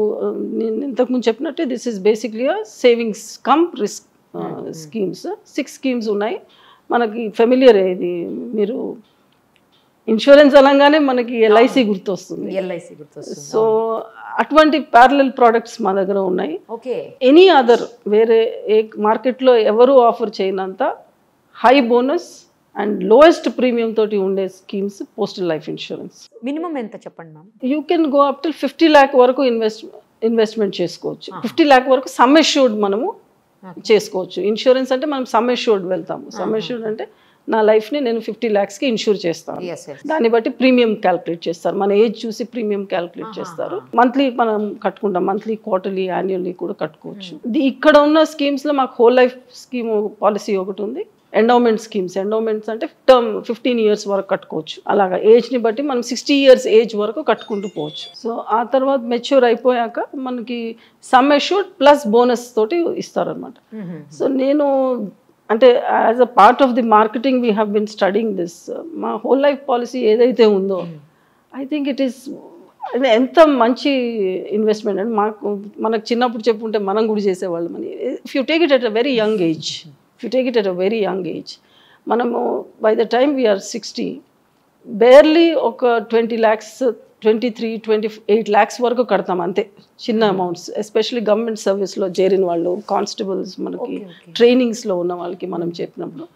నేను ఇంతకుముందు చెప్పినట్టు this is basically savings come risk schemes. 6 schemes ఉన్నాయి. మనకి ఫెమిలియర్ ఇది, మీరు ఇన్సూరెన్స్ అనగానే మనకి ఎల్ఐసి గుర్తొస్తుంది. సో అటువంటి ప్యారలల్ ప్రోడక్ట్స్ మా దగ్గర ఉన్నాయి. ఎనీ అదర్ వేరే ఏ మార్కెట్లో ఎవరు ఆఫర్ చేయనంత high bonus and lowest premium తోటి ఉండే schemes postal life insurance. Minimum ఎంత చెప్పండి ma'am? You can go up to 50 lakh వరకు ఇన్వెస్ట్మెంట్ చేసుకోవచ్చు. 50 lakh వరకు సమ్ అష్యూర్డ్ మనము చేసుకోవచ్చు. ఇన్సూరెన్స్ అంటే మనం సమ్ అష్యూర్డ్ వెళ్తాము. సమ్ అష్యూర్డ్ అంటే నా లైఫ్ని నేను 50 lakhsకి ఇన్సూర్ చేస్తాను. దాన్ని బట్టి ప్రీమియం క్యాల్కులేట్ చేస్తారు, మన ఏజ్ చూసి ప్రీమియం క్యాల్కులేట్ చేస్తారు. మంత్లీ మనం కట్టుకుంటాం, మంత్లీ, క్వార్టర్లీ, యాన్యువల్లీ కూడా కట్టుకోవచ్చు. ఇక్కడ ఉన్న స్కీమ్స్లో మాకు హోల్ లైఫ్ స్కీమ్ పాలసీ ఒకటి ఉంది. ఎండోమెంట్ స్కీమ్స్, ఎండోమెంట్స్ అంటే టర్మ్ 15 years వరకు కట్టుకోవచ్చు. అలాగా ఏజ్ని బట్టి మనం 60 years ఏజ్ వరకు కట్టుకుంటూ పోవచ్చు. సో ఆ తర్వాత మెచ్యూర్ అయిపోయాక మనకి సమ్ అష్యూర్డ్ ప్లస్ బోనస్ తోటి ఇస్తారనమాట. సో నేను అంటే as a part of the marketing we have been studying this. మా హోల్ లైఫ్ పాలసీ ఏదైతే ఉందో ఐ థింక్ ఇట్ ఈస్ ఎంత మంచి ఇన్వెస్ట్మెంట్ అంటే మనకు చిన్నప్పుడు చెప్పుంటే మనం కూడా చేసేవాళ్ళం అని. If you take it at a very young age, మనము by the time we're 60 barely ఒక 20 lakhs 23-28 lakhs వరకు కడతాం అంతే, చిన్న అమౌంట్స్. ఎస్పెషల్లీ గవర్నమెంట్ సర్వీస్లో చేరిన వాళ్ళు, కానిస్టేబుల్స్, మనకి ట్రైనింగ్స్లో ఉన్న వాళ్ళకి మనం చెప్పినప్పుడు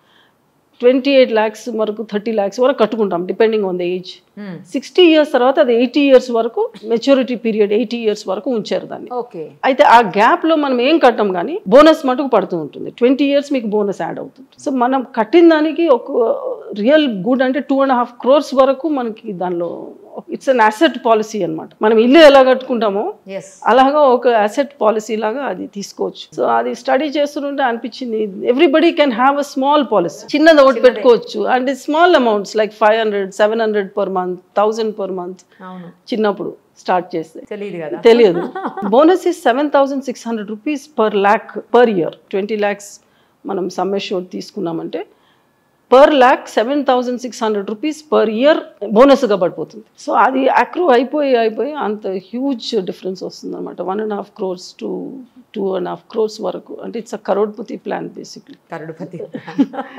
28 lakhs వరకు 30 lakhs వరకు కట్టుకుంటాం depending on the age. 60 years తర్వాత అది 80 years వరకు మెచ్యూరిటీ పీరియడ్, 80 years వరకు ఉంచారు దాన్ని. అయితే ఆ గ్యాప్లో మనం ఏం కట్టం కానీ బోనస్ మటుకు పడుతూ ఉంటుంది. 20 years మీకు బోనస్ యాడ్ అవుతుంది. సో మనం కట్టిన దానికి ఒక రియల్ గుడ్ అంటే 2.5 crores వరకు మనకి దానిలో ఇట్స్ అన్ అసెట్ పాలసీ అనమాట. మనం ఇల్లు ఎలా కట్టుకుంటామో అలాగా ఒక అసెట్ పాలసీ లాగా అది తీసుకోవచ్చు. సో అది స్టడీ చేస్తుంటే అనిపించింది everybody can have a small policy, చిన్నది ఒకటి పెట్టుకోవచ్చు. And small amounts like 500-700 per month, 1000 per month. చిన్నప్పుడు స్టార్ట్ చేస్తే తెలియదు. Bonus is 7,600 rupees per lakh per year. 20 lakhs మనం సమ్ అష్యూర్డ్ తీసుకున్నామంటే per lakh 7,600 rupees per year బోనస్గా పడిపోతుంది. సో అది అక్రూ అయిపోయి అంత హ్యూజ్ డిఫరెన్స్ వస్తుంది అనమాట. 1.5 crores to 2.5 crores వరకు. అంటే it's a crorepati plan basically.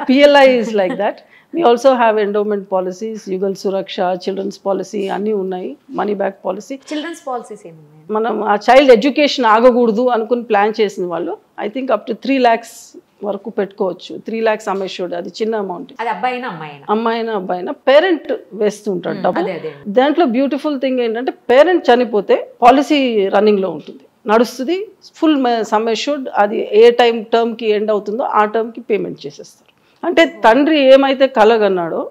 PLI is like that. We also have endowment policies, Yugal Suraksha, children's policy అన్నీ ఉన్నాయి, money back policy. Children's policies ఏమున్నాయి? మనం ఆ చైల్డ్ ఎడ్యుకేషన్ ఆగకూడదు అనుకుని ప్లాన్ చేసిన వాళ్ళు I think up to 3 lakhs వరకు పెట్టుకోవచ్చు. 3 lakhs అమ్మేషోడ్, అది చిన్న అమౌంట్. అమ్మాయినా అబ్బాయినా పేరెంట్ వేస్తుంటాడు డబ్బు. దాంట్లో బ్యూటిఫుల్ థింగ్ ఏంటంటే పేరెంట్ చనిపోతే పాలసీ రన్నింగ్ లో ఉంటుంది, నడుస్తుంది, ఫుల్ సమ్ అష్యూర్డ్. అది ఏ టర్మ్కి ఎండ్ అవుతుందో ఆ టర్మ్కి పేమెంట్ చేసేస్తారు. అంటే తండ్రి ఏమైతే కలగన్నాడో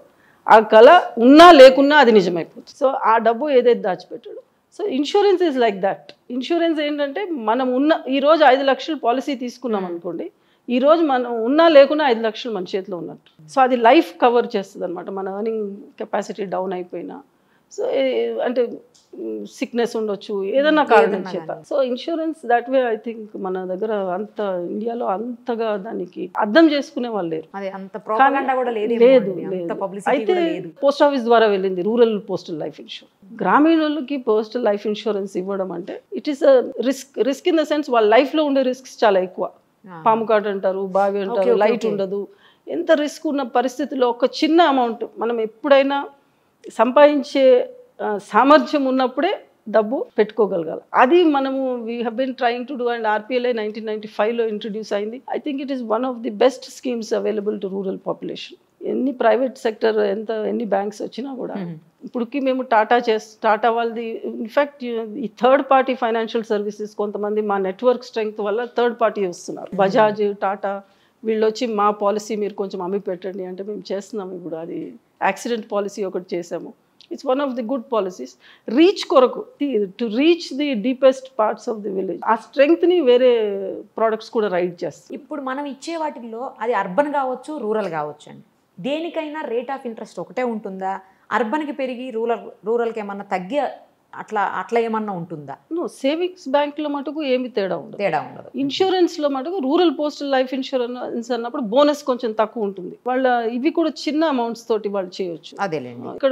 ఆ కళ ఉన్నా లేకున్నా అది నిజమైపోతుంది. సో ఆ డబ్బు ఏదైతే దాచిపెట్టాడో. So insurance is like that. Insurance ఏంటంటే మనం ఈరోజు 5 లక్షలు పాలసీ తీసుకున్నాం అనుకోండి, ఈరోజు మనం ఉన్నా లేకున్నా 5 లక్షలు మన చేతిలో ఉన్నట్టు. సో అది లైఫ్ కవర్ చేస్తుంది అనమాట. మన ఎర్నింగ్ కెపాసిటీ డౌన్ అయిపోయినా, సో అంటే సిక్నెస్ ఉండొచ్చు, ఏదన్నా కారణం చేత. So insurance that way I think మన దగ్గర అంత ఇండియాలో అంతగా దానికి అర్థం చేసుకునే వాళ్ళు లేరు. అయితే పోస్ట్ ఆఫీస్ ద్వారా వెళ్ళింది రూరల్ పోస్టల్ లైఫ్ ఇన్సూరెన్స్. గ్రామీణులకి పోస్టల్ లైఫ్ ఇన్సూరెన్స్ ఇవ్వడం అంటే it is a risk in the sense వాళ్ళ లైఫ్లో ఉండే రిస్క్స్ చాలా ఎక్కువ. పాము కాటు అంటారు, బావి అంటారు, లైట్ ఉండదు. ఎంత రిస్క్ ఉన్న పరిస్థితిలో ఒక చిన్న అమౌంట్ మనం ఎప్పుడైనా సంపాదించే సామర్థ్యం ఉన్నప్పుడే డబ్బు పెట్టుకోగలగాలి. అది మనము we have been trying to do. And RPLI 1995లో ఇంట్రడ్యూస్ అయింది. I think it is one of the best schemes available to rural population. ఎన్ని ప్రైవేట్ సెక్టర్ ఎన్ని బ్యాంక్స్ వచ్చినా కూడా ఇప్పటికి మేము టాటా వాళ్ళది, ఇన్ఫ్యాక్ట్ ఈ థర్డ్ పార్టీ ఫైనాన్షియల్ సర్వీసెస్ కొంతమంది మా నెట్వర్క్ స్ట్రెంగ్త్ వల్ల థర్డ్ పార్టీ వస్తున్నారు. బజాజ్, టాటా వీళ్ళు వచ్చి మా పాలసీ మీరు కొంచెం అమ్మి పెట్టండి అంటే మేము చేస్తున్నాము. ఇప్పుడు అది యాక్సిడెంట్ పాలసీ ఒకటి చేసాము, it's one of the good policies. Reach కొరకు, to reach the deepest parts of the village, ఆ స్ట్రెంగ్త్ని వేరే ప్రోడక్ట్స్ కూడా రైడ్ చేస్తాయి. ఇప్పుడు మనం ఇచ్చే వాటిల్లో అది అర్బన్ కావచ్చు, రూరల్ కావచ్చు అండి, దేనికైనా రేట్ ఆఫ్ ఇంట్రెస్ట్ ఒకటే ఉంటుందా? అర్బన్కి పెరిగి రూరల్కి ఏమన్నా తగ్గి అట్లా ఏమన్నా ఉంటుందా? సేవింగ్స్ బ్యాంక్లో మటుకు ఏమి తేడా ఉండదు. ఇన్సూరెన్స్లో మటుకు రూరల్ పోస్టల్ లైఫ్ ఇన్సూరెన్స్ అన్నప్పుడు బోనస్ కొంచెం తక్కువ ఉంటుంది. వాళ్ళ ఇవి కూడా చిన్న అమౌంట్స్ తోటి వాళ్ళు చేయొచ్చు. అదేలేండి. ఇక్కడ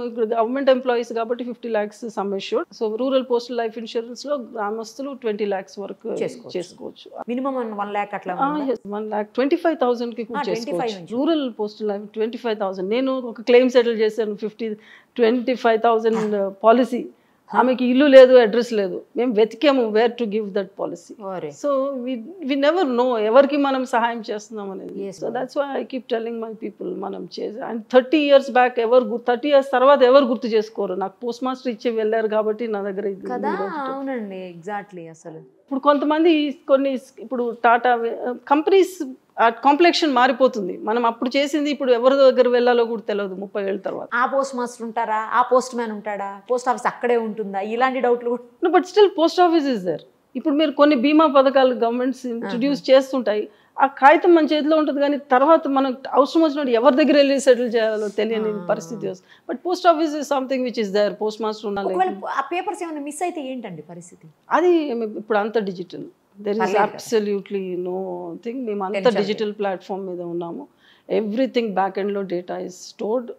ఇక్కడ గవర్నమెంట్ ఎంప్లాయీస్ కాబట్టి 50 lakhs sum assured. So rural postal life ఇన్సూరెన్స్లో గ్రామస్తులు 20 lakhs వరకు చేసుకోవచ్చు. మినిమం 1 lakh అట్లా 1,25,000కి కూడా చేసుకోవచ్చు. Rural postal life 25,000. నేను ఒక క్లెయిమ్ సెటిల్ చేశాను 25,000 పాలసీ. ఆమెకి ఇల్లు లేదు, అడ్రస్ లేదు. మేము వెతికాము where to give that policy. So we never know ఎవరికి మనం సహాయం చేస్తున్నాం అనేది. So that's why I keep telling my people, మనం చేసే అండ్ 30 years బ్యాక్ 30 years తర్వాత ఎవరు గుర్తు చేసుకోరు. నాకు పోస్ట్ మాస్టర్ ఇచ్చి వెళ్ళారు కాబట్టి నా దగ్గర. అవునండి, ఎగ్జాక్ట్లీ. అసలు ఇప్పుడు కొంతమంది ఇప్పుడు టాటా కంపెనీస్ కాంప్లెక్షన్ మారిపోతుంది. మనం అప్పుడు చేసింది ఇప్పుడు ఎవరి దగ్గర వెళ్ళాలో కూడా తెలియదు 30 ఏళ్ళ తర్వాత. ఆ పోస్ట్ మాస్టర్ ఉంటారా, ఆ పోస్ట్ మ్యాన్ ఉంటాడా, పోస్ట్ ఆఫీస్ అక్కడే ఉంటుందా, ఇలాంటి డౌట్లు. But still post office is there. ఇప్పుడు మీరు కొన్ని బీమా పథకాలు గవర్నమెంట్స్ ఇంట్రడ్యూస్ చేస్తుంటాయి. ఆ కాగితం మన చేతిలో ఉంటుంది, కానీ తర్వాత మనం అవసరం వచ్చినప్పుడు ఎవరి దగ్గర వెళ్ళి సెటిల్ చేయాలో తెలియని పరిస్థితి వస్తుంది. But post office is something which is there. Postmaster ఉండాలి. ఆ పేపర్స్ ఏమైనా మిస్ అయితే ఏంటండి పరిస్థితి? అది ఇప్పుడు అంత digital, there is absolutely no thing. మేము అంత డిజిటల్ ప్లాట్ఫామ్ మీద ఉన్నాము. ఎవ్రీథింగ్ బ్యాక్ ఎండ్లో data is stored.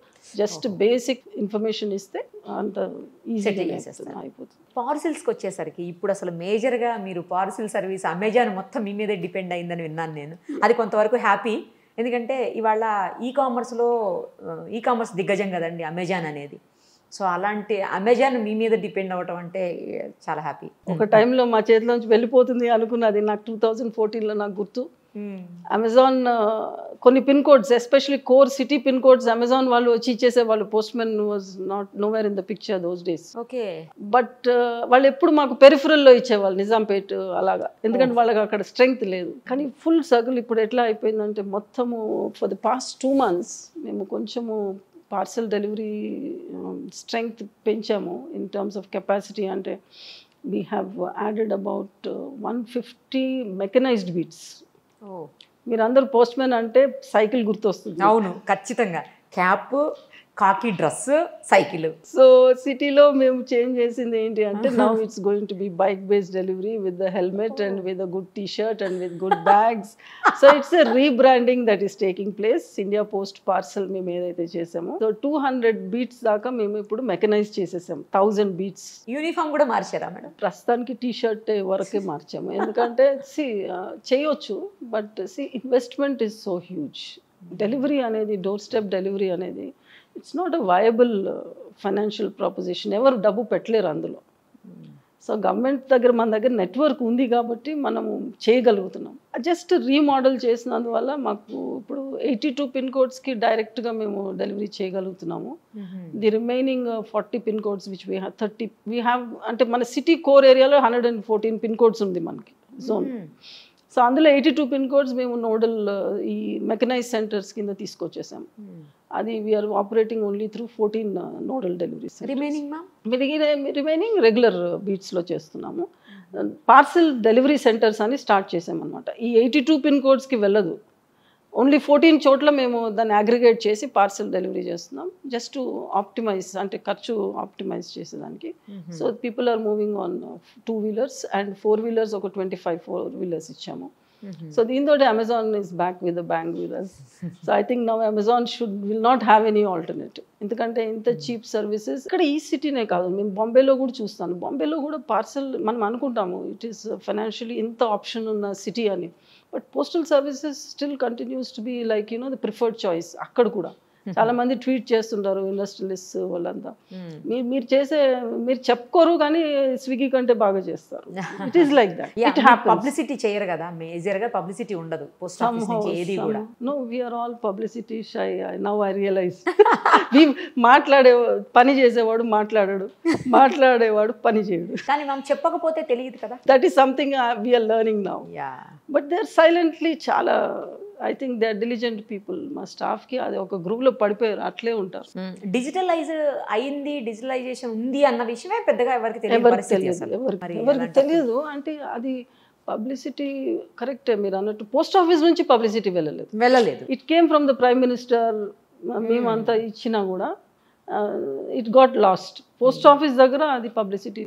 Just basic information ఇస్తే అంత ఈజీగా అయిపోతుంది. పార్సిల్స్కి వచ్చేసరికి ఇప్పుడు అసలు మేజర్గా మీరు పార్సిల్ సర్వీస్ అమెజాన్ మొత్తం మీ మీదే డిపెండ్ అయిందని విన్నాను నేను. అది కొంతవరకు హ్యాపీ, ఎందుకంటే ఇవాళ ఈ కామర్స్ దిగ్గజం కదండి అమెజాన్ అనేది. సో అలాంటి అమెజాన్ మీ మీద డిపెండ్ అవ్వటం అంటే చాలా హ్యాపీ. ఒక టైంలో మా చేతిలోంచి వెళ్ళిపోతుంది అనుకున్నది. నాకు 2014లో నాకు గుర్తు, అమెజాన్ కొన్ని pin codes, especially core city pin codes, Amazon వాళ్ళు వచ్చి ఇచ్చేసే వాళ్ళు. Post man was not nowhere in the picture those days. Okay. But వాళ్ళు ఎప్పుడు మాకు పెరిఫరల్లో ఇచ్చేవాళ్ళు, నిజాంపేట్ అలాగా, ఎందుకంటే వాళ్ళకి అక్కడ స్ట్రెంగ్త్ లేదు. కానీ ఫుల్ సర్కిల్ ఇప్పుడు ఎట్లా అయిపోయిందంటే మొత్తము ఫర్ ద పాస్ట్ 2 months మేము కొంచెము పార్సల్ డెలివరీ స్ట్రెంగ్త్ పెంచాము ఇన్ టర్మ్స్ ఆఫ్ కెపాసిటీ. అంటే we have added about 150 mechanised beats. మీరందరూ పోస్ట్ మ్యాన్ అంటే సైకిల్ గుర్తొస్తుంది. అవును, ఖచ్చితంగా. క్యాప్, కాకి డ్రెస్, సైకిల్. సో సిటీలో మేము చేంజ్ చేసింది ఏంటి అంటే now it's going to be bike based delivery with the helmet and with a good T-shirt and with good bags. So it's a rebranding that is taking place. India post parcel మేము ఏదైతే చేసామో, సో 200 బీట్స్ దాకా మేము ఇప్పుడు మెకనైజ్ చేసేసాము. 1000 బీట్స్. యూనిఫామ్ కూడా మార్చారా మేడం? ప్రస్తుతానికి టీ-షర్ట్ వరకే మార్చాము, ఎందుకంటే చేయొచ్చు, but investment is so huge. Delivery అనేది, డోర్ స్టెప్ డెలివరీ అనేది it's not a viable financial proposition. ఎవరు డబ్బు పెట్టలేరు అందులో. సో గవర్నమెంట్ దగ్గర, మన దగ్గర నెట్వర్క్ ఉంది కాబట్టి మనము చేయగలుగుతున్నాం. జస్ట్ రీమోడల్ చేసినందువల్ల మాకు ఇప్పుడు 82 పిన్ కోడ్స్కి డైరెక్ట్గా మేము డెలివరీ చేయగలుగుతున్నాము. The remaining 40 pin codes which we have 30 we have, అంటే మన సిటీ కోర్ ఏరియాలో 114 పిన్ కోడ్స్ ఉంది మనకి జోన్. సో అందులో 82 పిన్ కోడ్స్ మేము నోడల్ ఈ మెకనైజ్ సెంటర్స్ కింద తీసుకొచ్చేసాము. అది we're operating only through 14 nodal deliveries. Remaining regular బీట్స్లో చేస్తున్నాము. పార్సిల్ డెలివరీ సెంటర్స్ అని స్టార్ట్ చేసామన్నమాట. ఈ 82 పిన్ కోడ్స్కి వెళ్ళదు, ఓన్లీ 14 చోట్ల మేము దాన్ని అగ్రిగేట్ చేసి పార్సిల్ డెలివరీ చేస్తున్నాం, జస్ట్ టు ఆప్టిమైజ్, అంటే ఖర్చు ఆప్టిమైజ్ చేసేదానికి. So people are moving on 2 wheelers and 4 wheelers, ఒక 25 4 wheelers ఇచ్చాము. సో దీంతో Amazon is back with the bang with us. So I think now Amazon will not have any alternative, ఎందుకంటే ఇంత చీప్ సర్వీసెస్ ఇక్కడ ఈ సిటీనే కాదు, మేము బాంబేలో కూడా చూస్తాను. బాంబేలో కూడా పార్సల్ మనం అనుకుంటాము ఇట్ ఈస్ ఫైనాన్షియలీ ఇంత ఆప్షన్ ఉన్న సిటీ అని, but postal services still continues to be like the preferred choice. అక్కడ కూడా చాలా మంది ట్వీట్ చేస్తుంటారు ఇండస్ట్రియలిస్ట్ వాళ్ళంతా, మీరు చెప్పుకోరు కానీ స్విగ్గీ కంటే బాగా చేస్తారు. It is like that. It happens. Publicity చేయరు కదా, మేజర్ గా పబ్లిసిటీ ఉండదు పోస్ట్ ఆఫీస్ నుంచి ఏది కూడా. No, we are all publicity shy. Now I realise. పని చేసేవాడు మాట్లాడాడు, మాట్లాడేవాడు పని చేయడు. కానీ మనం చెప్పకపోతే తెలియదు కదా. That is something we are learning now. But they are silently చాలా I think they are diligent people. మా స్టాఫ్కి అది ఒక గ్రూప్లో పడిపోయారు, అట్లే ఉంటారు. డిజిటలైజ్ అయింది, డిజిటలైజేషన్ ఉంది అన్న విషయమే పెద్దగా ఎవరికి తెలియదు. ఎవరికి తెలియదు. అంటే అది పబ్లిసిటీ కరెక్టే మీరు అన్నట్టు. పోస్ట్ ఆఫీస్ నుంచి పబ్లిసిటీ వెళ్ళలేదు. It came from the prime minister. మేమంతా ఇచ్చినా కూడా it got last. Post office దగ్గర అది పబ్లిసిటీ.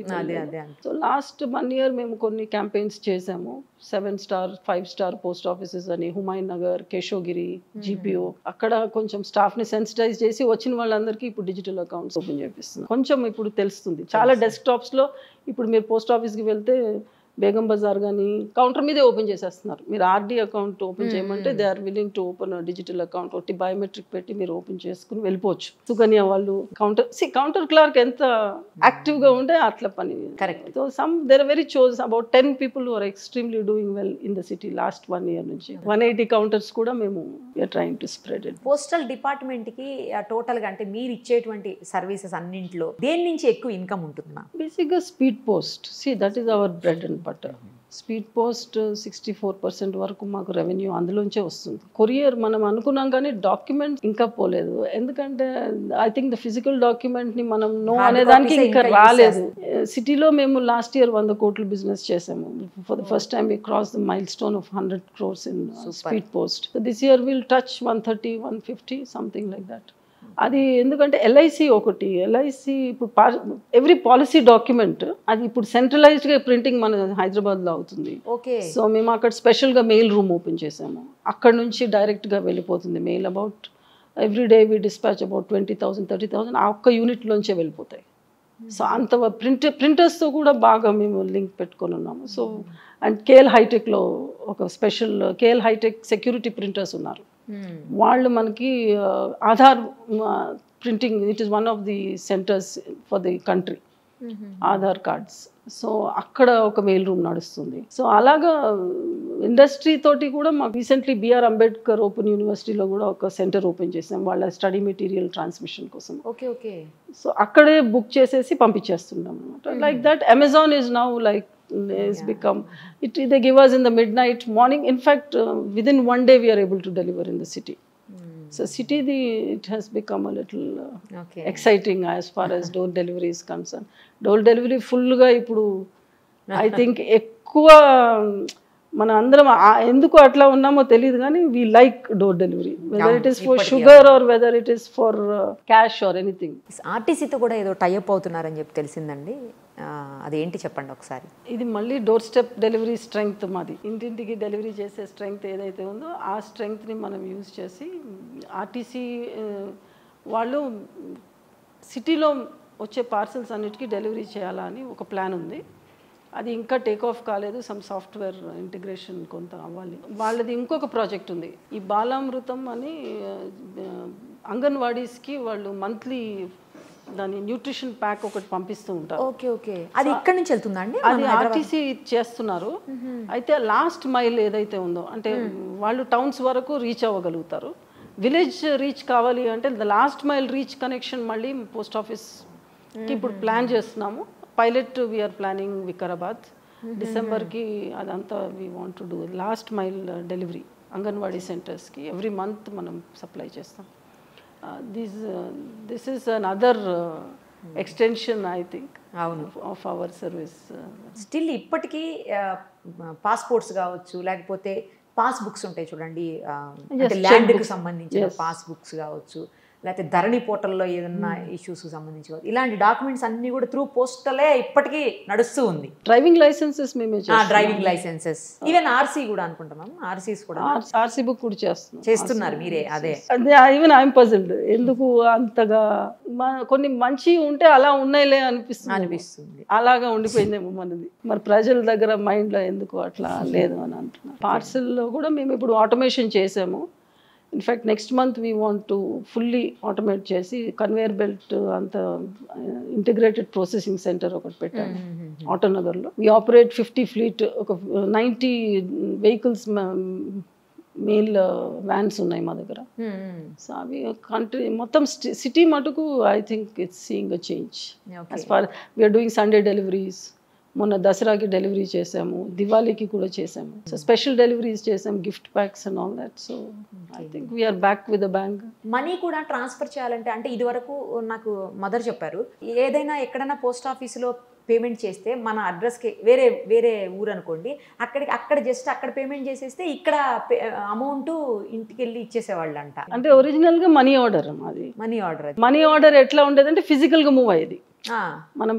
సో లాస్ట్ 1 year మేము కొన్ని క్యాంపెయిన్స్ చేసాము. 7 star 5 star పోస్ట్ ఆఫీసెస్ అని హుమాయూన్ నగర్, కేశవగిరి, GPO అక్కడ కొంచెం స్టాఫ్ని సెన్సిటైజ్ చేసి వచ్చిన వాళ్ళందరికీ ఇప్పుడు డిజిటల్ అకౌంట్స్ ఓపెన్ చేపిస్తున్నాం. కొంచెం ఇప్పుడు తెలుస్తుంది. చాలా డెస్క్టాప్స్లో ఇప్పుడు మీరు పోస్ట్ ఆఫీస్కి వెళ్తే బేగం బజార్ కానీ కౌంటర్ మీదే ఓపెన్ చేసేస్తున్నారు. మీరు ఆర్డీ అకౌంట్ ఓపెన్ చేయమంటే they are willing to open digital account. ఒకటి బయోమెట్రిక్ పెట్టి మీరు ఓపెన్ చేసుకుని వెళ్ళిపోవచ్చు. సుకన్య వాళ్ళు కౌంటర్ క్లర్క్ ఎంత యాక్టివ్గా ఉంటే అట్లా పని. Correct. So there are very choose about 10 people who are extremely doing well in the city last 1 year నుంచి. 180 కౌంటర్స్ కూడా మేము we're trying to spread it. Postal డిపార్ట్మెంట్కి టోటల్గా అంటే మీరు ఇచ్చేటువంటి సర్వీసెస్ అన్నింటిలో దేని నుంచి ఎక్కువ ఇన్కమ్ ఉంటుందా? బేసిక్గా speed post. That is our bread and butter. Speed post 64% వరకు మాకు రెవెన్యూ అందులోంచే వస్తుంది. కొరియర్ మనం అనుకున్నాం కానీ డాక్యుమెంట్ ఇంకా పోలేదు. ఎందుకంటే ఐ థింక్ ద ఫిజికల్ డాక్యుమెంట్ని మనం నో అనేదానికి ఇంకా రాలేదు. సిటీలో మేము లాస్ట్ ఇయర్ 100 కోట్లు బిజినెస్ చేసాము. For the first time we cross the milestone of 100 crores in speed post. This year will touch 130, 150 something like that. అది ఎందుకంటే ఎల్ఐసి ఇప్పుడు ఎవ్రీ పాలసీ డాక్యుమెంట్ అది ఇప్పుడు సెంట్రలైజ్డ్గా ప్రింటింగ్ మన హైదరాబాద్లో అవుతుంది. సో మేము అక్కడ స్పెషల్గా మెయిల్ రూమ్ ఓపెన్ చేసాము. అక్కడ నుంచి డైరెక్ట్గా వెళ్ళిపోతుంది mail. About every day we dispatch about 20,000, 30,000 ఆ ఒక్క యూనిట్లోంచే వెళ్ళిపోతాయి. సో అంత ప్రింటర్స్తో కూడా బాగా మేము లింక్ పెట్టుకొని ఉన్నాము. సో అండ్ కేఎల్ హైటెక్లో ఒక special KL hi-tech security printers ఉన్నారు. వాళ్ళు మనకి Aadhaar printing, it is one of the centres for the country, Aadhaar cards. So అక్కడ ఒక మెయిల్ రూమ్ నడుస్తుంది. సో అలాగా ఇండస్ట్రీ తోటి కూడా మాకు రీసెంట్లీ బిఆర్ అంబేద్కర్ ఓపెన్ యూనివర్సిటీలో కూడా ఒక సెంటర్ ఓపెన్ చేసాం వాళ్ళ స్టడీ మెటీరియల్ ట్రాన్స్మిషన్ కోసం. సో అక్కడే బుక్ చేసేసి పంపించేస్తున్నాం అనమాట. Like that Amazon is now like is become they give us in the midnight morning. In fact within 1 day we are able to deliver in the city. So city it has become a little exciting as far as door delivery is concerned. Door delivery full ga ippudu I think ఎక్కువ మన అందరం ఎందుకు అట్లా ఉన్నామో తెలియదు కానీ we like door delivery, whether it is for sugar or whether it is for cash or anything. ఆర్టీసీతో కూడా ఏదో టైఅప్ అవుతున్నారని చెప్పి తెలిసిందండి, అదేంటి చెప్పండి ఒకసారి. ఇది మళ్ళీ డోర్ స్టెప్ డెలివరీ స్ట్రెంగ్త్ మాది. ఇంటింటికి డెలివరీ చేసే స్ట్రెంగ్త్ ఏదైతే ఉందో ఆ స్ట్రెంగ్త్ని మనం యూజ్ చేసి ఆర్టీసీ వాళ్ళు సిటీలో వచ్చే పార్సల్స్ అన్నిటికీ డెలివరీ చేయాలా అని ఒక ప్లాన్ ఉంది. అది ఇంకా టేక్ ఆఫ్ కాలేదు. సమ్ సాఫ్ట్వేర్ ఇంటిగ్రేషన్ కొంత అవ్వాలి. వాళ్ళది ఇంకొక ప్రాజెక్ట్ ఉంది, ఈ బాలామృతం అని అంగన్వాడీస్కి వాళ్ళు మంత్లీ దాని న్యూట్రిషన్ ప్యాక్ ఒకటి పంపిస్తూ ఉంటారు. అది ఇక్కడ నుంచి వెళ్తుందండి, అది ఆర్టీసీ చేస్తున్నారు. అయితే లాస్ట్ మైల్ ఏదైతే ఉందో అంటే వాళ్ళు టౌన్స్ వరకు రీచ్ అవ్వగలుగుతారు. విలేజ్ రీచ్ కావాలి అంటే the last mile reach connection మళ్ళీ పోస్ట్ ఆఫీస్కి ఇప్పుడు ప్లాన్ చేస్తున్నాము. Pilot we're planning Vikarabad. డిసెంబర్కి అదంతా we want to do last mile delivery anganwadi సెంటర్స్కి ఎవ్రీ మంత్ మనం సప్లై చేస్తాం. This is another extension I think of our service. Still ఇప్పటికీ పాస్పోర్ట్స్ కావచ్చు, లేకపోతే పాస్ బుక్స్ ఉంటాయి చూడండి, ల్యాండ్కి సంబంధించిన పాస్ బుక్స్ కావచ్చు, లేకపోతే ధరణి పోర్టల్లో ఏదన్నా ఇష్యూస్కి సంబంధించి ఇలాంటి డాక్యుమెంట్స్ అన్ని కూడా త్రూ పోస్టలే ఇప్పటికీ నడుస్తూ ఉంది. డ్రైవింగ్ లైసెన్సెస్ మేమే డ్రైవింగ్ లైసెన్సెస్, ఈవెన్ ఆర్సీ కూడా అనుకుంటున్నాం, ఆర్సీస్ కూడా ఆర్సీ బుక్ కూడా చేస్తున్నారు మీరే. అదే ఈవెన్ ఐఎమ్ పజిల్డ్, ఎందుకు అంతగా కొన్ని మంచి ఉంటే అలా ఉన్నాయిలే అనిపిస్తుంది. అలాగా ఉండిపోయిందేమో మనది, మరి ప్రజల దగ్గర మైండ్లో ఎందుకు అట్లా లేదు అని అంటున్నారు. పార్సల్లో కూడా మేము ఇప్పుడు ఆటోమేషన్ చేసాము. In fact next month we want to fully automate చేసి కన్వేయర్ బెల్ట్ అంత ఇంటిగ్రేటెడ్ ప్రాసెసింగ్ సెంటర్ ఒకటి పెట్టాము ఆటోనగర్లో. వీ ఆపరేట్ 50 fleet, ఒక 90 vehicles మెయిల్ వ్యాన్స్ ఉన్నాయి మా దగ్గర. సో అవి కంట్రీ మొత్తం సిటీ మటుకు I think it's seeing a change. As far we're doing Sunday deliveries, మొన్న దసరాకి డెలివరీ చేసాము, దివాళీకి కూడా చేసాము. సో స్పెషల్ డెలివరీస్ చేసాము, gift packs and all that. So I think we're back with the bank. Money కూడా ట్రాన్స్ఫర్ చేయాలంటే, అంటే ఇదివరకు నాకు మదర్ చెప్పారు, ఏదైనా ఎక్కడైనా పోస్ట్ ఆఫీసులో పేమెంట్ చేస్తే మన అడ్రస్కి వేరే ఊరు అనుకోండి, అక్కడ జస్ట్ అక్కడ పేమెంట్ చేసేస్తే ఇక్కడ అమౌంట్ ఇంటికి వెళ్ళి ఇచ్చేసేవాళ్ళు అంట. అంటే ఒరిజినల్గా మనీ ఆర్డర్ అది. మనీ ఆర్డర్ ఎట్లా ఉండేదంటే ఫిజికల్గా మూవ్ అయ్యేది. మనం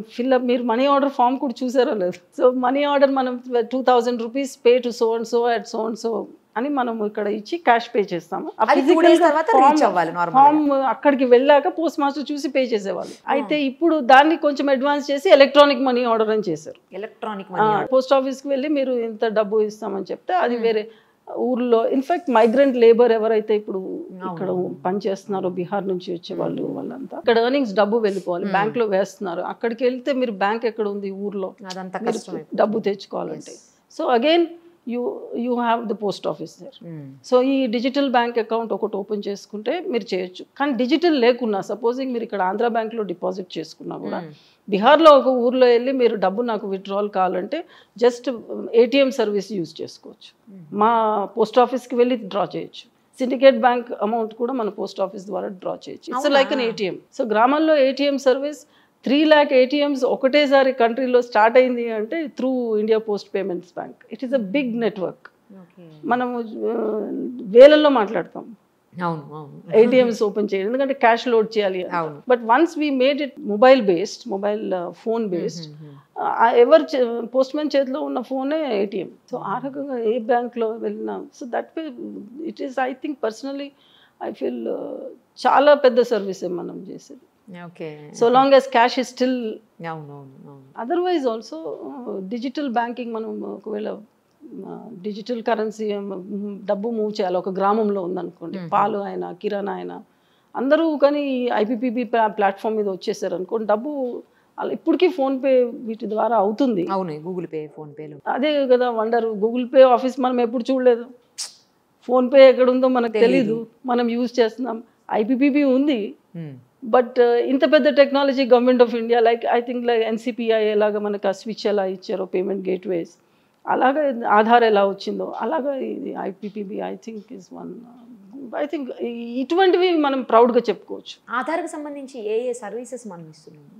మీరు మనీ ఆర్డర్ ఫామ్ కూడా చూసారో లేదు. సో మనీ ఆర్డర్ మనం 2000 rupees pay to so and so at so and so అని మనం ఇక్కడ ఇచ్చి క్యాష్ పే చేస్తాము. ఫామ్ అక్కడికి వెళ్ళాక పోస్ట్ మాస్టర్ చూసి పే చేసేవాళ్ళు. అయితే ఇప్పుడు దాన్ని కొంచెం అడ్వాన్స్ చేసి ఎలక్ట్రానిక్ మనీ ఆర్డర్ అని చేశారు. పోస్ట్ ఆఫీస్కి వెళ్ళి మీరు ఇంత డబ్బు ఇస్తామని చెప్తే అది వేరే ఊర్లో, ఇన్ఫాక్ట్ మైగ్రెంట్ లేబర్ ఎవరైతే ఇప్పుడు ఇక్కడ పనిచేస్తున్నారో బీహార్ నుంచి వచ్చే వాళ్ళంతా ఇక్కడ ఎర్నింగ్స్ డబ్బు వెళ్ళిపోవాలి, బ్యాంక్ లో వేస్తున్నారు. అక్కడికి వెళ్తే మీరు బ్యాంక్ ఎక్కడ ఉంది ఊర్లో డబ్బు తెచ్చుకోవాలంటే. So again you have the post office there. So ఈ డిజిటల్ బ్యాంక్ అకౌంట్ ఒకటి ఓపెన్ చేసుకుంటే మీరు చేయొచ్చు. కానీ డిజిటల్ లేకున్నా, సపోజింగ్ మీరు ఇక్కడ ఆంధ్ర బ్యాంక్లో డిపాజిట్ చేసుకున్నా కూడా బీహార్లో ఒక ఊర్లో వెళ్ళి మీరు డబ్బు నాకు విత్డ్రాల్ కావాలంటే జస్ట్ ఏటీఎం సర్వీస్ యూజ్ చేసుకోవచ్చు. మా పోస్ట్ ఆఫీస్కి వెళ్ళి డ్రా చేయొచ్చు. సిండికేట్ బ్యాంక్ అమౌంట్ కూడా మన పోస్ట్ ఆఫీస్ ద్వారా డ్రా చేయొచ్చు. It's like an ATM. So గ్రామాల్లో ఏటీఎం సర్వీస్ 3 lakh ATMs ఒకటేసారి కంట్రీలో స్టార్ట్ అయింది అంటే through India post payments bank. It is a big network. మనము వేలల్లో మాట్లాడతాం ఏటీఎంస్ ఓపెన్ చేయాలి, ఎందుకంటే క్యాష్ లోడ్ చేయాలి. But once we made it mobile phone based, postman చేతిలో ఉన్న ఫోనే ఏటీఎం. సో ఆ రకంగా ఏ బ్యాంక్లో వెళ్ళినా, so that way it is, I think personally I feel చాలా పెద్ద సర్వీసే మనం చేసేది. So long as cash is still. Otherwise also digital banking, మనం ఒకవేళ డిజిటల్ కరెన్సీ డబ్బు మూవ్ చేయాలి ఒక గ్రామంలో ఉందనుకోండి, పాలు అయినా కిరాణా అయినా అందరూ కానీ ఐపీపీబీ ప్లాట్ఫామ్ మీద వచ్చేసారు అనుకోండి, డబ్బు అలా ఇప్పటికీ ఫోన్పే వీటి ద్వారా అవుతుంది. Google pay, PhonePe. అదే కదా వండర్. గూగుల్ పే ఆఫీస్ మనం ఎప్పుడు చూడలేదు, ఫోన్పే ఎక్కడుందో మనకు తెలీదు, మనం యూజ్ చేస్తున్నాం. ఐపీపీబీ ఉంది, బట్ ఇంత పెద్ద technology government of India like I think like NCPI ఎలాగా మనకు ఆ స్విచ్ ఎలా ఇచ్చారో పేమెంట్ గేట్వేస్, అలాగా ఆధార్ ఎలా వచ్చిందో అలాగా ఇది IPPB I think is one. I think ఇటువంటివి మనం ప్రౌడ్గా చెప్పుకోవచ్చు. ఆధార్కి సంబంధించి ఏ సర్వీసెస్ మనం ఇస్తున్నాము?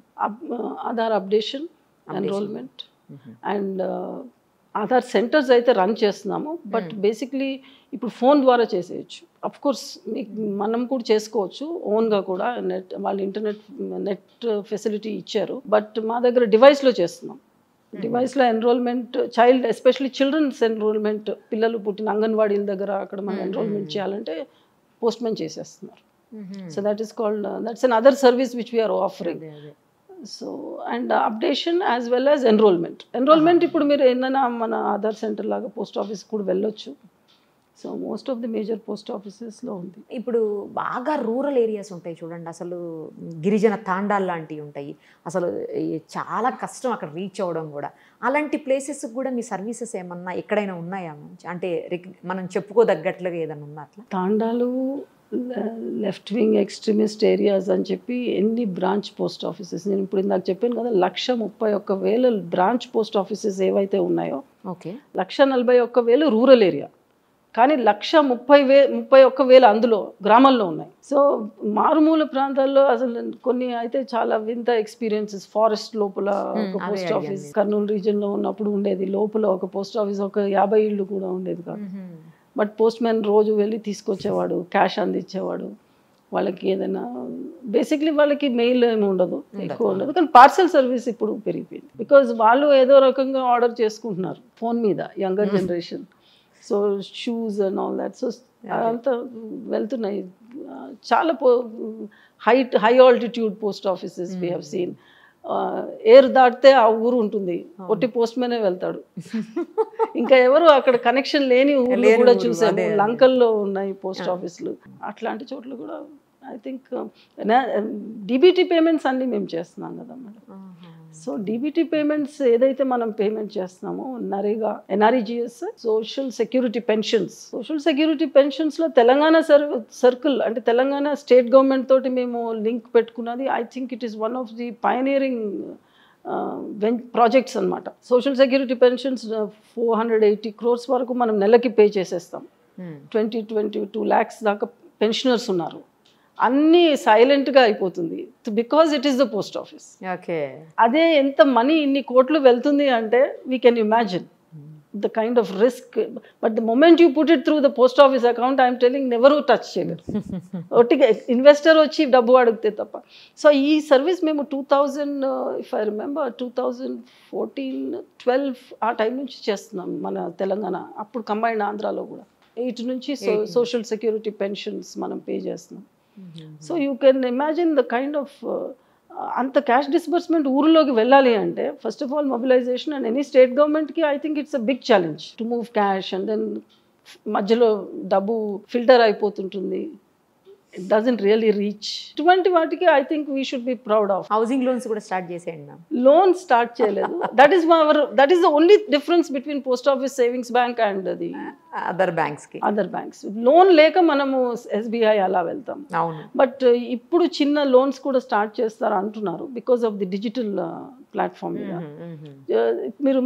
Aadhaar updation, enrolment and Aadhaar centres అయితే రన్ చేస్తున్నాము. బట్ బేసిక్లీ ఇప్పుడు ఫోన్ ద్వారా చేసేయచ్చు. అఫ్ కోర్స్ మనం కూడా చేసుకోవచ్చు ఓన్గా కూడా, వాళ్ళు నెట్ ఫెసిలిటీ ఇచ్చారు. బట్ మా దగ్గర డివైస్లో చేస్తున్నాం. డివైస్లో enrolment, child especially childrens enrolment, పిల్లలు పుట్టిన అంగన్వాడీల దగ్గర అక్కడ మనం ఎన్రోల్మెంట్ చేయాలంటే పోస్ట్ మ్యాన్ చేసేస్తున్నారు. So that is called, that's another service which we're offering. So and updation as well as enrolment ఇప్పుడు మీరు ఏదైనా మన ఆధార్ సెంటర్ లాగా పోస్ట్ ఆఫీస్ కూడా వెళ్ళొచ్చు. So most of the major post ఆఫీసెస్లో ఉంది. ఇప్పుడు బాగా రూరల్ ఏరియాస్ ఉంటాయి చూడండి, అసలు గిరిజన తాండాలు లాంటివి ఉంటాయి, అసలు చాలా కష్టం అక్కడ రీచ్ అవ్వడం కూడా. అలాంటి ప్లేసెస్కి కూడా మీ సర్వీసెస్ ఏమన్నా ఎక్కడైనా ఉన్నాయా? అంటే మనం చెప్పుకోదగ్గట్లుగా ఏదైనా ఉన్నా అట్లా? తాండాలు, లెఫ్ట్ వింగ్ ఎక్స్ట్రీమిస్ట్ ఏరియాస్ అని చెప్పి ఎన్ని బ్రాంచ్ పోస్ట్ ఆఫీసెస్, నేను ఇప్పుడు ఇందాక చెప్పాను కదా 131,000 బ్రాంచ్ పోస్ట్ ఆఫీసెస్ ఏవైతే ఉన్నాయో, 141,000 రూరల్ ఏరియా, కానీ 131,000 అందులో గ్రామాల్లో ఉన్నాయి. సో మారుమూల ప్రాంతాల్లో అసలు కొన్ని అయితే చాలా వింత ఎక్స్పీరియన్సెస్. ఫారెస్ట్ లోపల ఒక పోస్ట్ ఆఫీస్, కర్నూలు రీజియన్లో ఉన్నప్పుడు ఉండేది, లోపల ఒక పోస్ట్ ఆఫీస్, ఒక 50 ఇళ్ళు కూడా ఉండేది కాదు. బట్ పోస్ట్ మ్యాన్ రోజు వెళ్ళి తీసుకొచ్చేవాడు, క్యాష్ అందించేవాడు. వాళ్ళకి ఏదైనా బేసిక్లీ వాళ్ళకి మెయిల్ ఏమి ఉండదు, ఎక్కువ ఉండదు, కానీ పార్సల్ సర్వీస్ ఇప్పుడు పెరిగిపోయింది. బికాజ్ వాళ్ళు ఏదో రకంగా ఆర్డర్ చేసుకుంటున్నారు ఫోన్ మీద, younger generation. So shoes and all that. So అదంతా వెళ్తున్నాయి. చాలా high altitude post offices we have seen. Air దాటితే ఆ ఊరు ఉంటుంది, ఒట్టి పోస్ట్ మ్యానే వెళ్తాడు. ఇంకా ఎవరు అక్కడ కనెక్షన్ లేని ఊర్లు కూడా చూసాము. లంకల్లో ఉన్నాయి పోస్ట్ ఆఫీసులు. అట్లాంటి చోట్ల కూడా ఐ థింక్ డీబీటీ పేమెంట్స్ అన్నీ మేము చేస్తున్నాం కదా మేడం. సో డీబీటీ పేమెంట్స్ ఏదైతే మనం పేమెంట్ చేస్తున్నామో, నరేగా, ఎన్ఆర్ఈజిఎస్, సోషల్ సెక్యూరిటీ పెన్షన్స్లో తెలంగాణ సర్కిల్ అంటే తెలంగాణ స్టేట్ గవర్నమెంట్ తోటి మేము లింక్ పెట్టుకున్నది. I think it is one of the pioneering projects అనమాట. సోషల్ సెక్యూరిటీ పెన్షన్స్ 480 crores వరకు మనం నెలకి పే చేసేస్తాం. 22 lakhs దాకా పెన్షనర్స్ ఉన్నారు. అన్నీ సైలెంట్గా అయిపోతుంది because it is the post office. Okay, అదే ఎంత మనీ ఇన్ని కోట్లు వెళ్తుంది అంటే we can imagine the kind of risk, but the moment you put it through the post office account, I am telling never touch చేయలేరు. ఒట్టిగా ఇన్వెస్టర్ వచ్చి డబ్బు అడిగితే తప్ప. సో ఈ సర్వీస్ మేము 2000 if I remember 2014-12 ఆ టైం నుంచి చేస్తున్నాం మన తెలంగాణ. అప్పుడు కంబైన్డ్ ఆంధ్రాలో కూడా ఇటు నుంచి సోషల్ సెక్యూరిటీ పెన్షన్స్ మనం పే చేస్తున్నాం. So you can imagine the kind of అంత క్యాష్ డిస్బర్స్మెంట్ ఊరిలోకి వెళ్ళాలి అంటే first of all mobilisation and any state గవర్నమెంట్కి I think it's a big challenge to move cash and then మధ్యలో డబ్బు ఫిల్టర్ అయిపోతుంటుంది. It doesn't really reach. ఇటువంటి వాటికి I think we should be proud of. Housing loans కూడా స్టార్ట్ చేసేయండి మ్యామ్. లోన్ స్టార్ట్ చేయలేదు. That is the only difference between post office savings bank and the other banks. Loan లేక మనము SBI అలా వెళ్తాం. అవును, బట్ ఇప్పుడు చిన్న లోన్స్ కూడా స్టార్ట్ చేస్తారు అంటున్నారు because of the digital platform మీద.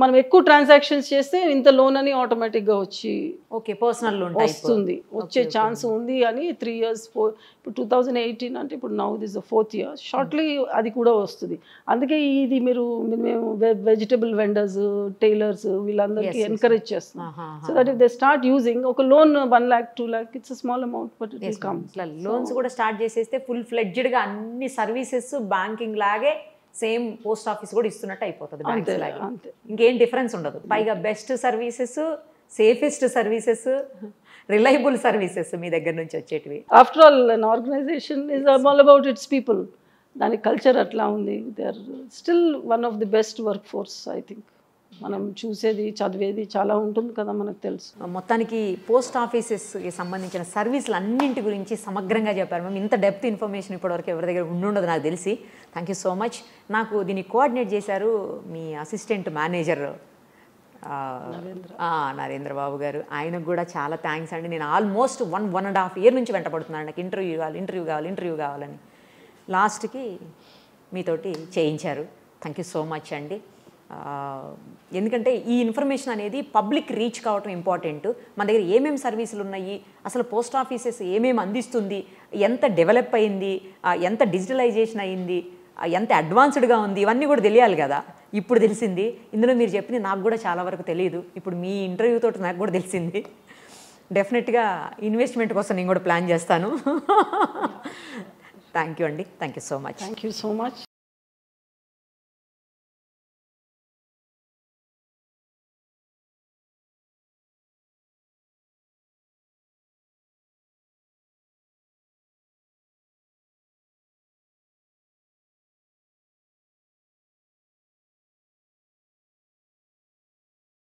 మనం ఎక్కువ ట్రాన్సాక్షన్స్ చేస్తే ఇంత లోన్ అని ఆటోమేటిక్గా వచ్చి ఓకే పర్సనల్ లోన్ వస్తుంది, వచ్చే ఛాన్స్ ఉంది అని 3 years. ఇప్పుడు 2018 అంటే ఇప్పుడు now this the 4th year. Shortly అది కూడా వస్తుంది. అందుకే ఇది మేము వెజిటబుల్ వెండర్స్, టైలర్స్ వీళ్ళందరికీ ఎంకరేజ్ చేస్తున్నాం. So that if they start using ఒక loan 1 lakh 2 lakh it's small amount but it will come. Loans కూడా స్టార్ట్ చేసేస్తే ఫుల్ ఫ్లెడ్జ్డ్గా అన్ని సర్వీసెస్ బ్యాంకింగ్ లాగే సేమ్ పోస్ట్ ఆఫీస్ కూడా ఇస్తున్నట్టు అయిపోతుంది. బ్యాంక్స్ లాగే ఇంకేం డిఫరెన్స్ ఉండదు. పైగా best services, safest services, reliable services మీ దగ్గర నుంచి వచ్చేటివి. After all an organisation is all about its people. దాని కల్చర్ అట్లా ఉంది. They are still one of the best workforce. I think మనం చూసేది చదివేది చాలా ఉంటుంది కదా, మనకు తెలుసు. మొత్తానికి పోస్ట్ ఆఫీసెస్కి సంబంధించిన సర్వీసులు అన్నింటి గురించి సమగ్రంగా చెప్పారు మేము. ఇంత డెప్త్ ఇన్ఫర్మేషన్ ఇప్పటివరకు ఎవరి దగ్గర ఉండదు నాకు తెలిసి. Thank you so much. నాకు దీన్ని కోఆర్డినేట్ చేశారు మీ అసిస్టెంట్ మేనేజర్ నరేంద్ర బాబు గారు. ఆయనకు కూడా చాలా థ్యాంక్స్ అండి. నేను ఆల్మోస్ట్ 1.5 year నుంచి వెంటపడుతున్నాను నాకు ఇంటర్వ్యూ కావాలని. లాస్ట్కి మీతోటి చేయించారు. థ్యాంక్ యూ సో మచ్ అండి. ఎందుకంటే ఈ ఇన్ఫర్మేషన్ అనేది పబ్లిక్ రీచ్ కావటం ఇంపార్టెంట్. మన దగ్గర ఏమేమి సర్వీసులు ఉన్నాయి, అసలు పోస్ట్ ఆఫీసెస్ ఏమేమి అందిస్తుంది, ఎంత డెవలప్ అయింది, ఎంత డిజిటలైజేషన్ అయింది, ఎంత అడ్వాన్స్డ్గా ఉంది, ఇవన్నీ కూడా తెలియాలి కదా. ఇప్పుడు తెలిసింది. ఇందులో మీరు చెప్పింది నాకు కూడా చాలా వరకు తెలియదు. ఇప్పుడు మీ ఇంటర్వ్యూ తోటి నాకు కూడా తెలిసింది. డెఫినెట్గా ఇన్వెస్ట్మెంట్ కోసం నేను కూడా ప్లాన్ చేస్తాను. థ్యాంక్ యూ అండి. Thank you so much. Thank you so much.